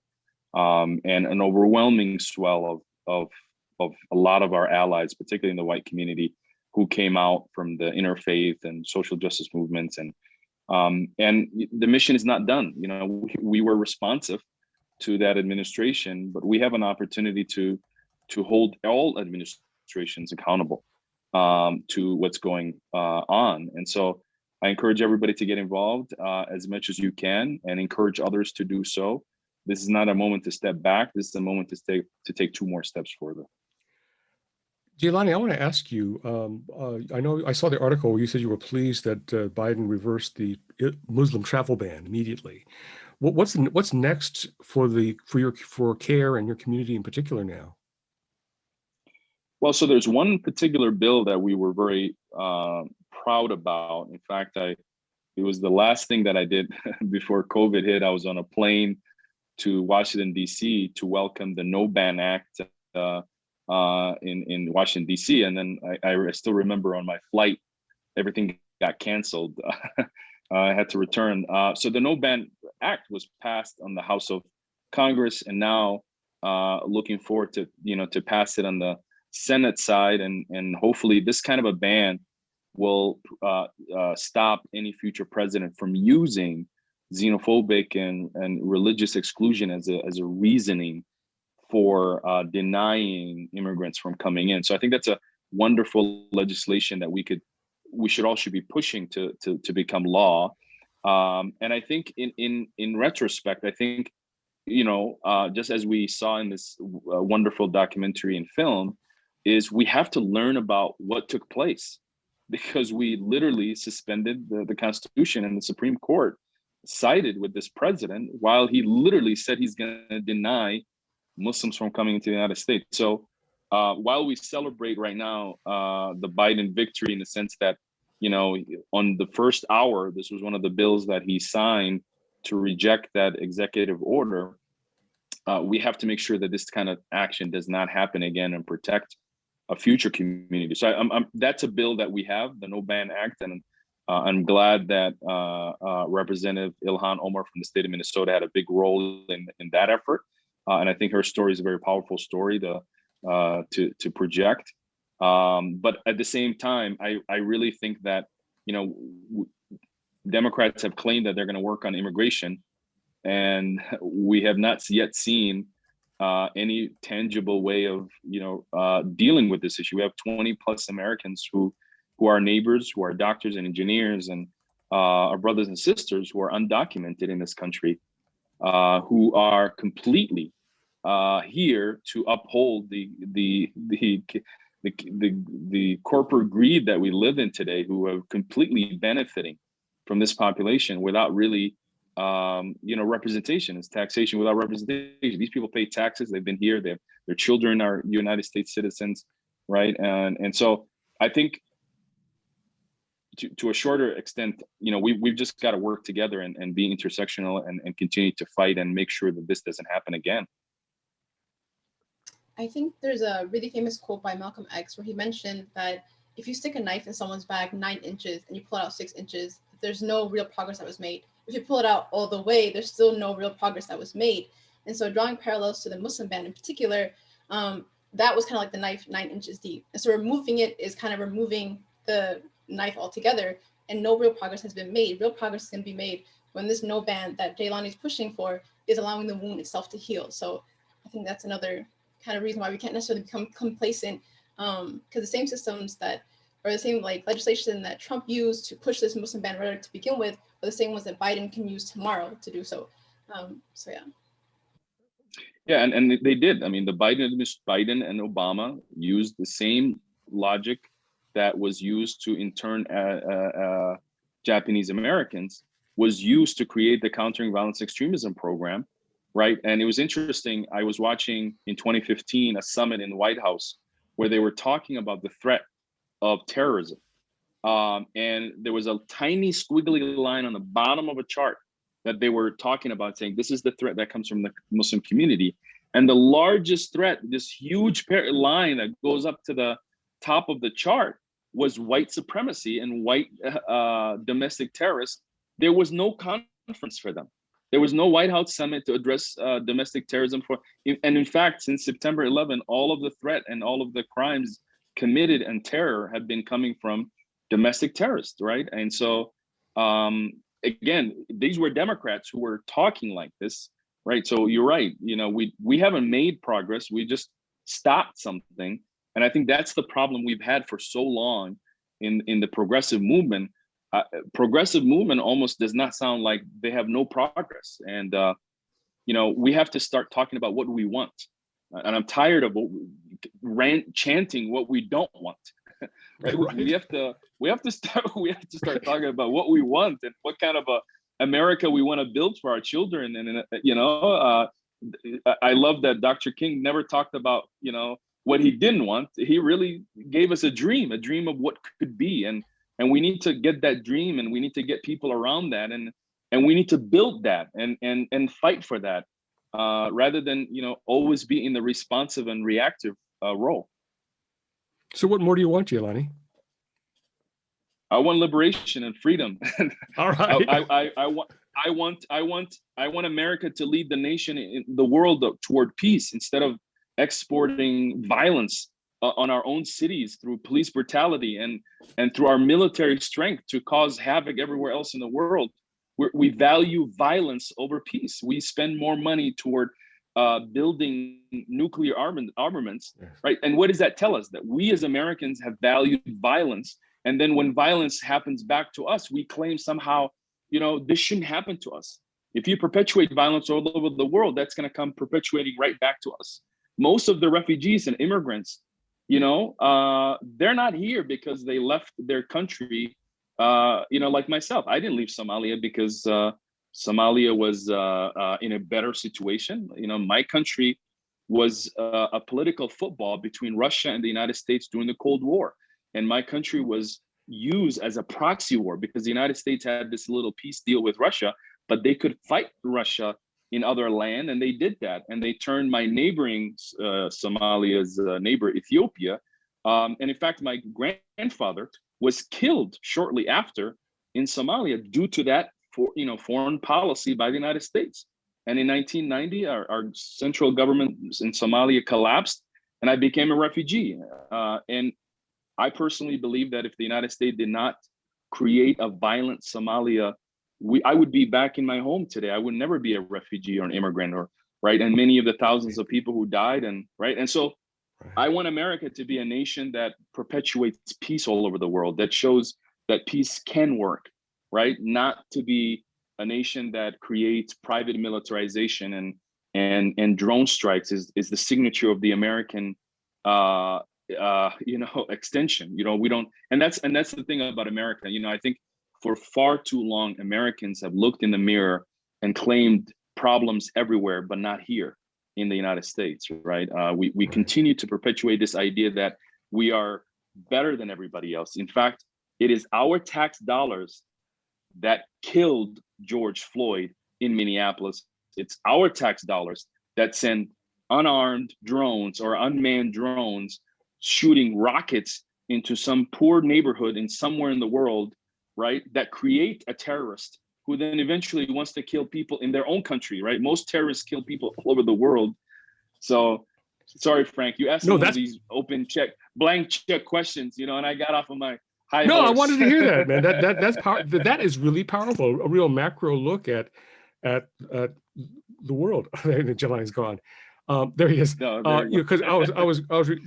and an overwhelming swell of a lot of our allies, particularly in the white community, who came out from the interfaith and social justice movements. And the mission is not done. You know, we were responsive to that administration, but we have an opportunity to hold all administrations accountable to what's going on. And so I encourage everybody to get involved as much as you can, and encourage others to do so. This is not a moment to step back. This is a moment to take 2 more steps further. Jaylani, I want to ask you, I know I saw the article where you said you were pleased that Biden reversed the Muslim travel ban immediately. What's next for CAIR and your community in particular now? Well, so there's one particular bill that we were very proud about. In fact, it was the last thing that I did before COVID hit. I was on a plane to Washington, D.C. to welcome the No Ban Act in Washington, D.C. And then I still remember on my flight, everything got canceled. I had to return. So the No Ban Act was passed on the House of Congress, and now looking forward to, you know, to pass it on the Senate side, and hopefully this kind of a ban will stop any future president from using xenophobic and religious exclusion as a reasoning for denying immigrants from coming in. So I think that's wonderful legislation that we should be pushing to become law. And I think in retrospect, I think, just as we saw in this wonderful documentary and film, is we have to learn about what took place, because we literally suspended the Constitution, and the Supreme Court sided with this president while he literally said he's going to deny Muslims from coming into the United States. So while we celebrate right now the Biden victory, in the sense that, on the first hour, this was one of the bills that he signed to reject that executive order, we have to make sure that this kind of action does not happen again and protect a future community. So that's a bill that we have, the No Ban Act, and I'm glad that Representative Ilhan Omar from the state of Minnesota had a big role in that effort. And I think her story is a very powerful story to project. But at the same time, I really think that, Democrats have claimed that they're going to work on immigration, and we have not yet seen any tangible way of, dealing with this issue. We have 20 plus Americans who are neighbors, who are doctors and engineers, and our brothers and sisters who are undocumented in this country, who are completely here to uphold the corporate greed that we live in today, who are completely benefiting from this population without really representation. It's taxation without representation. These people pay taxes. They've been here. Their children are United States citizens, right? And so I think, to a shorter extent, we've just got to work together and be intersectional and continue to fight and make sure that this doesn't happen again. I think there's a really famous quote by Malcolm X where he mentioned that if you stick a knife in someone's back 9 inches and you pull it out 6 inches, there's no real progress that was made. If you pull it out all the way, there's still no real progress that was made. And so drawing parallels to the Muslim ban in particular, that was kind of like the knife 9 inches deep. And so removing it is kind of removing the knife altogether, and no real progress has been made. Real progress is going to be made when this no ban that Jaylani is pushing for is allowing the wound itself to heal. So I think that's another kind of reason why we can't necessarily become complacent, because the same systems or the same legislation that Trump used to push this Muslim ban rhetoric to begin with are the same ones that Biden can use tomorrow to do so. So yeah. Yeah, and they did. I mean, Biden and Obama used the same logic that was used to intern Japanese Americans, was used to create the Countering Violence Extremism program, right? And it was interesting. I was watching in 2015 a summit in the White House where they were talking about the threat of terrorism. And there was a tiny squiggly line on the bottom of a chart that they were talking about, saying this is the threat that comes from the Muslim community. And the largest threat, this huge line that goes up to the top of the chart, was white supremacy and white domestic terrorists. There was no conference for them. There was no White House summit to address domestic terrorism and in fact, since September 11, all of the threat and all of the crimes committed and terror have been coming from domestic terrorists, right? And so, again, these were Democrats who were talking like this, right? So you're right. We haven't made progress. We just stopped something. And I think that's the problem we've had for so long in the progressive movement. Progressive movement almost does not sound like they have no progress. And, we have to start talking about what we want. And I'm tired of chanting what we don't want. Right? Right. We have to start talking about what we want and what kind of a America we want to build for our children. And I love that Dr. King never talked about what he didn't want. He really gave us a dream of what could be, and we need to get that dream, and we need to get people around that, and we need to build that and fight for that, rather than always be in the responsive and reactive role. So what more do you want, Giovanni? I want liberation and freedom. All right. I want America to lead the nation in the world toward peace, instead of exporting violence on our own cities through police brutality and through our military strength to cause havoc everywhere else in the world. We value violence over peace. We spend more money toward building nuclear armaments, Yes. right? And what does that tell us? That we as Americans have valued violence, and then when violence happens back to us, we claim somehow, this shouldn't happen to us. If you perpetuate violence all over the world, that's going to come perpetuating right back to us. Most of the refugees and immigrants, they're not here because they left their country. Like myself, I didn't leave Somalia because Somalia was in a better situation. My country was a political football between Russia and the United States during the Cold War. And my country was used as a proxy war because the United States had this little peace deal with Russia, but they could fight Russia in other land, and they did that. And they turned my neighboring Somalia's neighbor, Ethiopia. And in fact, my grandfather was killed shortly after in Somalia due to that foreign policy by the United States. And in 1990, our central government in Somalia collapsed, and I became a refugee. And I personally believe that if the United States did not create a violent Somalia, I would be back in my home today. I would never be a refugee or an immigrant, right? And many of the thousands of people who died, and so I want America to be a nation that perpetuates peace all over the world, that shows that peace can work, right? Not to be a nation that creates private militarization and drone strikes is the signature of the American extension. We don't, and that's the thing about America. I think for far too long, Americans have looked in the mirror and claimed problems everywhere, but not here in the United States, right? We continue to perpetuate this idea that we are better than everybody else. In fact, it is our tax dollars that killed George Floyd in Minneapolis. It's our tax dollars that send unarmed drones or unmanned drones shooting rockets into some poor neighborhood in somewhere in the world, right? That create a terrorist who then eventually wants to kill people in their own country, right? Most terrorists kill people all over the world. So, sorry, Frank, you asked me these blank check questions, and I got off of my high horse. I wanted to hear that, man. That is really powerful. A real macro look at the world. Jaylani's gone. There he is. Because I was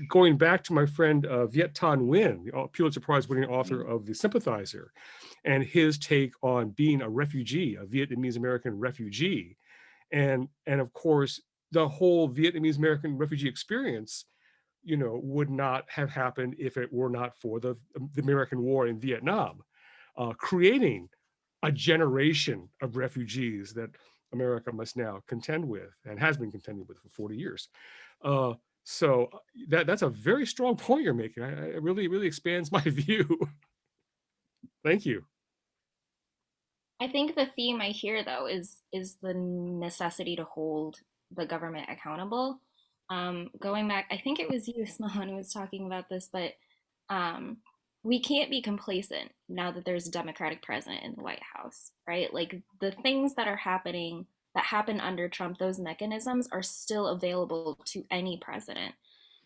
going back to my friend Viet Thanh Nguyen, the Pulitzer Prize winning author of The Sympathizer, and his take on being a refugee, a Vietnamese American refugee, and of course the whole Vietnamese American refugee experience, would not have happened if it were not for the American war in Vietnam, creating a generation of refugees that America must now contend with and has been contending with for 40 years. So that's a very strong point you're making. It really expands my view. Thank you. I think the theme I hear though is the necessity to hold the government accountable. Going back, I think it was you, Smahan, who was talking about this, but we can't be complacent now that there's a Democratic president in the White House, right? Like the things that are happening that happened under Trump, those mechanisms are still available to any president.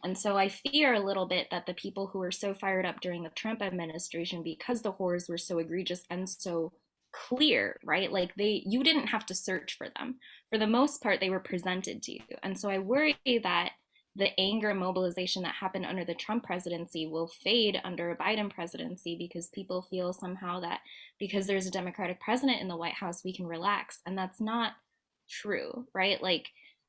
And so I fear a little bit that the people who were so fired up during the Trump administration, because the horrors were so egregious and so clear, right? Like you didn't have to search for them. For the most part, they were presented to you. And so I worry that the anger and mobilization that happened under the Trump presidency will fade under a Biden presidency because people feel somehow that because there's a Democratic president in the White House, we can relax. And that's not true, right? Like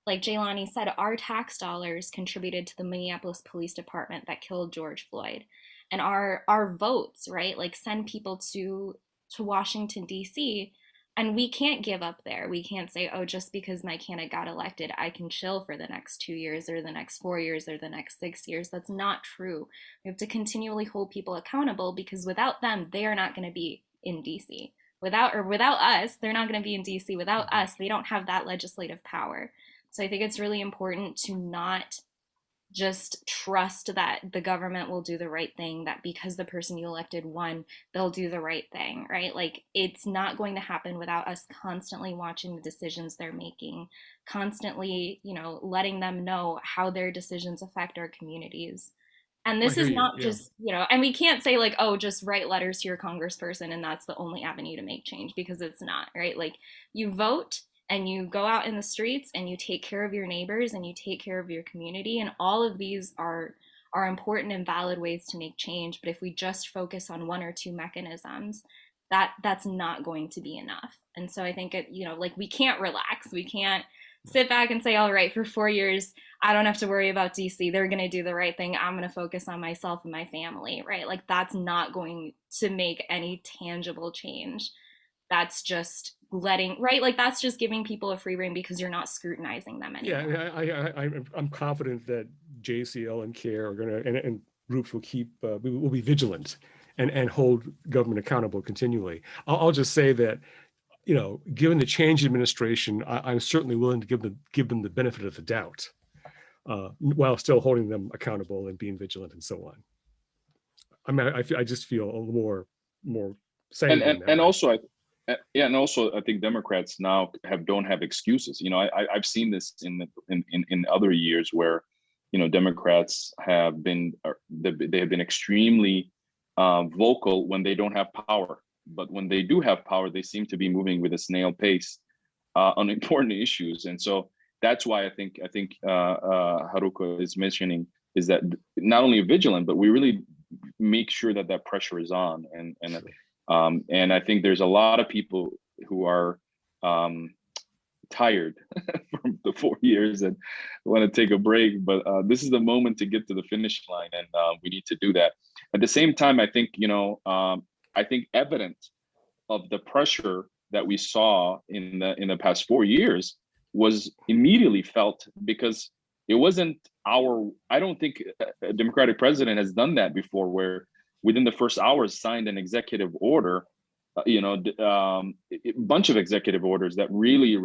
Jaylani said, our tax dollars contributed to the Minneapolis Police Department that killed George Floyd. And our votes, right, like send people to Washington, D.C., and we can't give up there. We can't say, oh, just because my candidate got elected, I can chill for the next 2 years or the next 4 years or the next 6 years. That's not true. We have to continually hold people accountable because without them, they are not going to be in DC. Without us, they're not going to be in DC. Without us, they don't have that legislative power. So I think it's really important to not just trust that the government will do the right thing, that because the person you elected won, they'll do the right thing, right? Like it's not going to happen without us constantly watching the decisions they're making, constantly, letting them know how their decisions affect our communities. And this is not just, and we can't say like, oh, just write letters to your congressperson and that's the only avenue to make change, because it's not, right? Like you vote and you go out in the streets and you take care of your neighbors and you take care of your community. And all of these are important and valid ways to make change. But if we just focus on one or two mechanisms, that's not going to be enough. And so I think like we can't relax. We can't sit back and say, all right, for 4 years, I don't have to worry about DC. They're going to do the right thing. I'm going to focus on myself and my family, right? Like that's not going to make any tangible change. That's just that's just giving people a free rein because you're not scrutinizing them anymore. Yeah, I'm confident that JCL and CAIR are going to, and groups will will be vigilant and hold government accountable continually. I'll just say that, given the change in administration, I'm certainly willing to give them the benefit of the doubt, while still holding them accountable and being vigilant and so on. I mean, I just feel a little more sanguine. And also, I think Democrats now don't have excuses. I've seen this in other years where, Democrats have been extremely vocal when they don't have power, but when they do have power, they seem to be moving with a snail pace on important issues. And so that's why I think Haruka is mentioning is that not only vigilant, but we really make sure that pressure is on. And I think there's a lot of people who are tired from the 4 years and want to take a break, but this is the moment to get to the finish line, and we need to do that. At the same time, I think evident of the pressure that we saw in the past 4 years was immediately felt, because it wasn't I don't think a Democratic president has done that before, where within the first hours signed an executive order, a bunch of executive orders that really,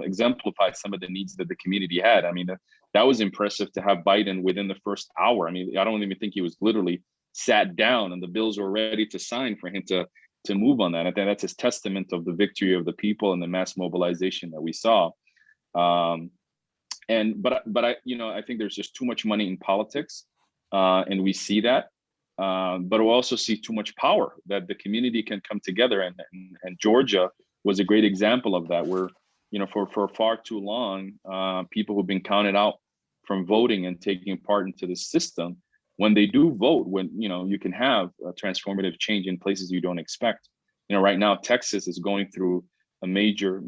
exemplified some of the needs that the community had. I mean, that was impressive to have Biden within the first hour. I mean, I don't even think he was literally sat down and the bills were ready to sign for him to move on that. I think that's a testament of the victory of the people and the mass mobilization that we saw. But I think there's just too much money in politics, and we see that. But we also see too much power, that the community can come together, and Georgia was a great example of that, where for far too long, people who've been counted out from voting and taking part into the system, when they do vote, when you can have a transformative change in places you don't expect. Right now Texas is going through a major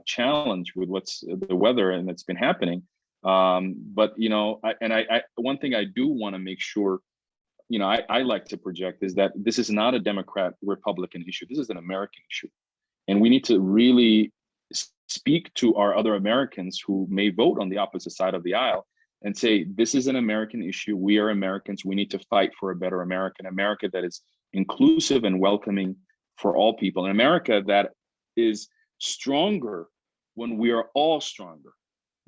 challenge with what's the weather and that's been happening. But one thing I do want to make sure I like to project is that this is not a Democrat-Republican issue. This is an American issue. And we need to really speak to our other Americans who may vote on the opposite side of the aisle and say, this is an American issue. We are Americans. We need to fight for a better America, an America that is inclusive and welcoming for all people, an America that is stronger when we are all stronger,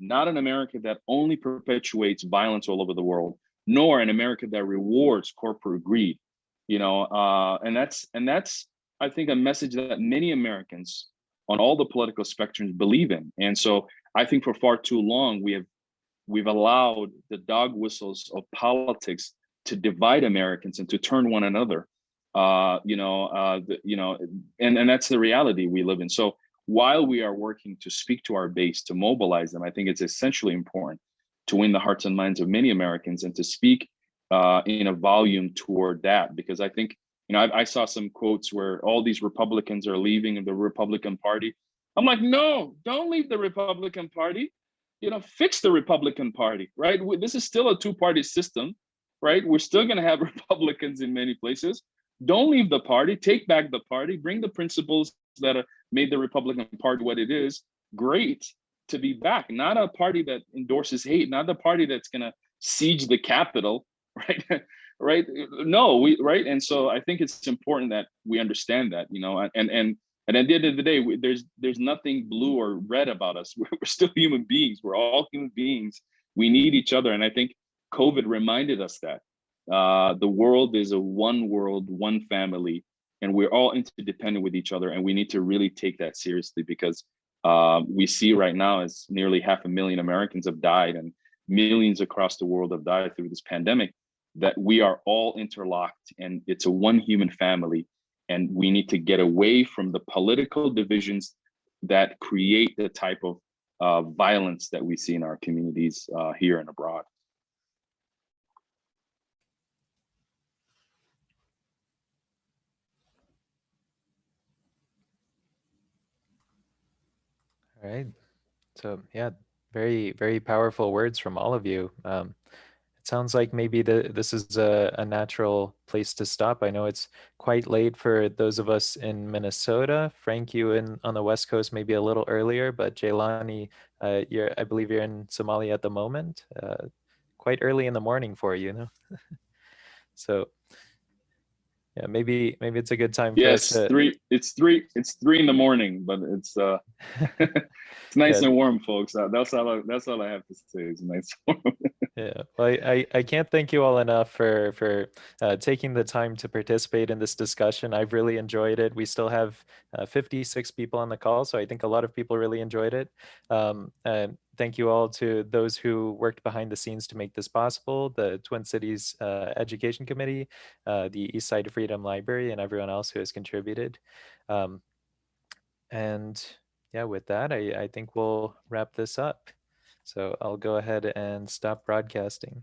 not an America that only perpetuates violence all over the world, nor an America that rewards corporate greed, and that's I think a message that many Americans on all the political spectrums believe in. And so I think for far too long we've allowed the dog whistles of politics to divide Americans and to turn one another, and that's the reality we live in. So while we are working to speak to our base, to mobilize them, I think it's essentially important to win the hearts and minds of many Americans and to speak in a volume toward that. Because I think, I saw some quotes where all these Republicans are leaving the Republican Party. I'm like, no, don't leave the Republican Party. Fix the Republican Party, right? This is still a two-party system, right? We're still going to have Republicans in many places. Don't leave the party. Take back the party. Bring the principles that made the Republican Party what it is. Great to be back, not a party that endorses hate, not the party that's going to siege the Capitol, right? Right? No, right? And so I think it's important that we understand that, and at the end of the day, there's nothing blue or red about us. We're still human beings. We're all human beings. We need each other, and I think COVID reminded us that the world is a one world, one family, and we're all interdependent with each other, and we need to really take that seriously, because we see right now as nearly 500,000 Americans have died and millions across the world have died through this pandemic, that we are all interlocked and it's a one human family. And we need to get away from the political divisions that create the type of violence that we see in our communities here and abroad. All right. So yeah, very, very powerful words from all of you. It sounds like maybe this is a natural place to stop. I know it's quite late for those of us in Minnesota. Frank, you on the West Coast, maybe a little earlier, but Jaylani, I believe you're in Somalia at the moment. Quite early in the morning for you, know? So yeah, maybe it's a good time for us Yes, to. it's 3 in the morning, but it's it's nice Yeah. and warm, folks. That's all I have to say. It's nice and warm. Yeah, well, I can't thank you all enough for taking the time to participate in this discussion. I've really enjoyed it. We still have 56 people on the call, so I think a lot of people really enjoyed it. And thank you all to those who worked behind the scenes to make this possible, the Twin Cities Education Committee, the Eastside Freedom Library, and everyone else who has contributed. And yeah, with that, I think we'll wrap this up. So I'll go ahead and stop broadcasting.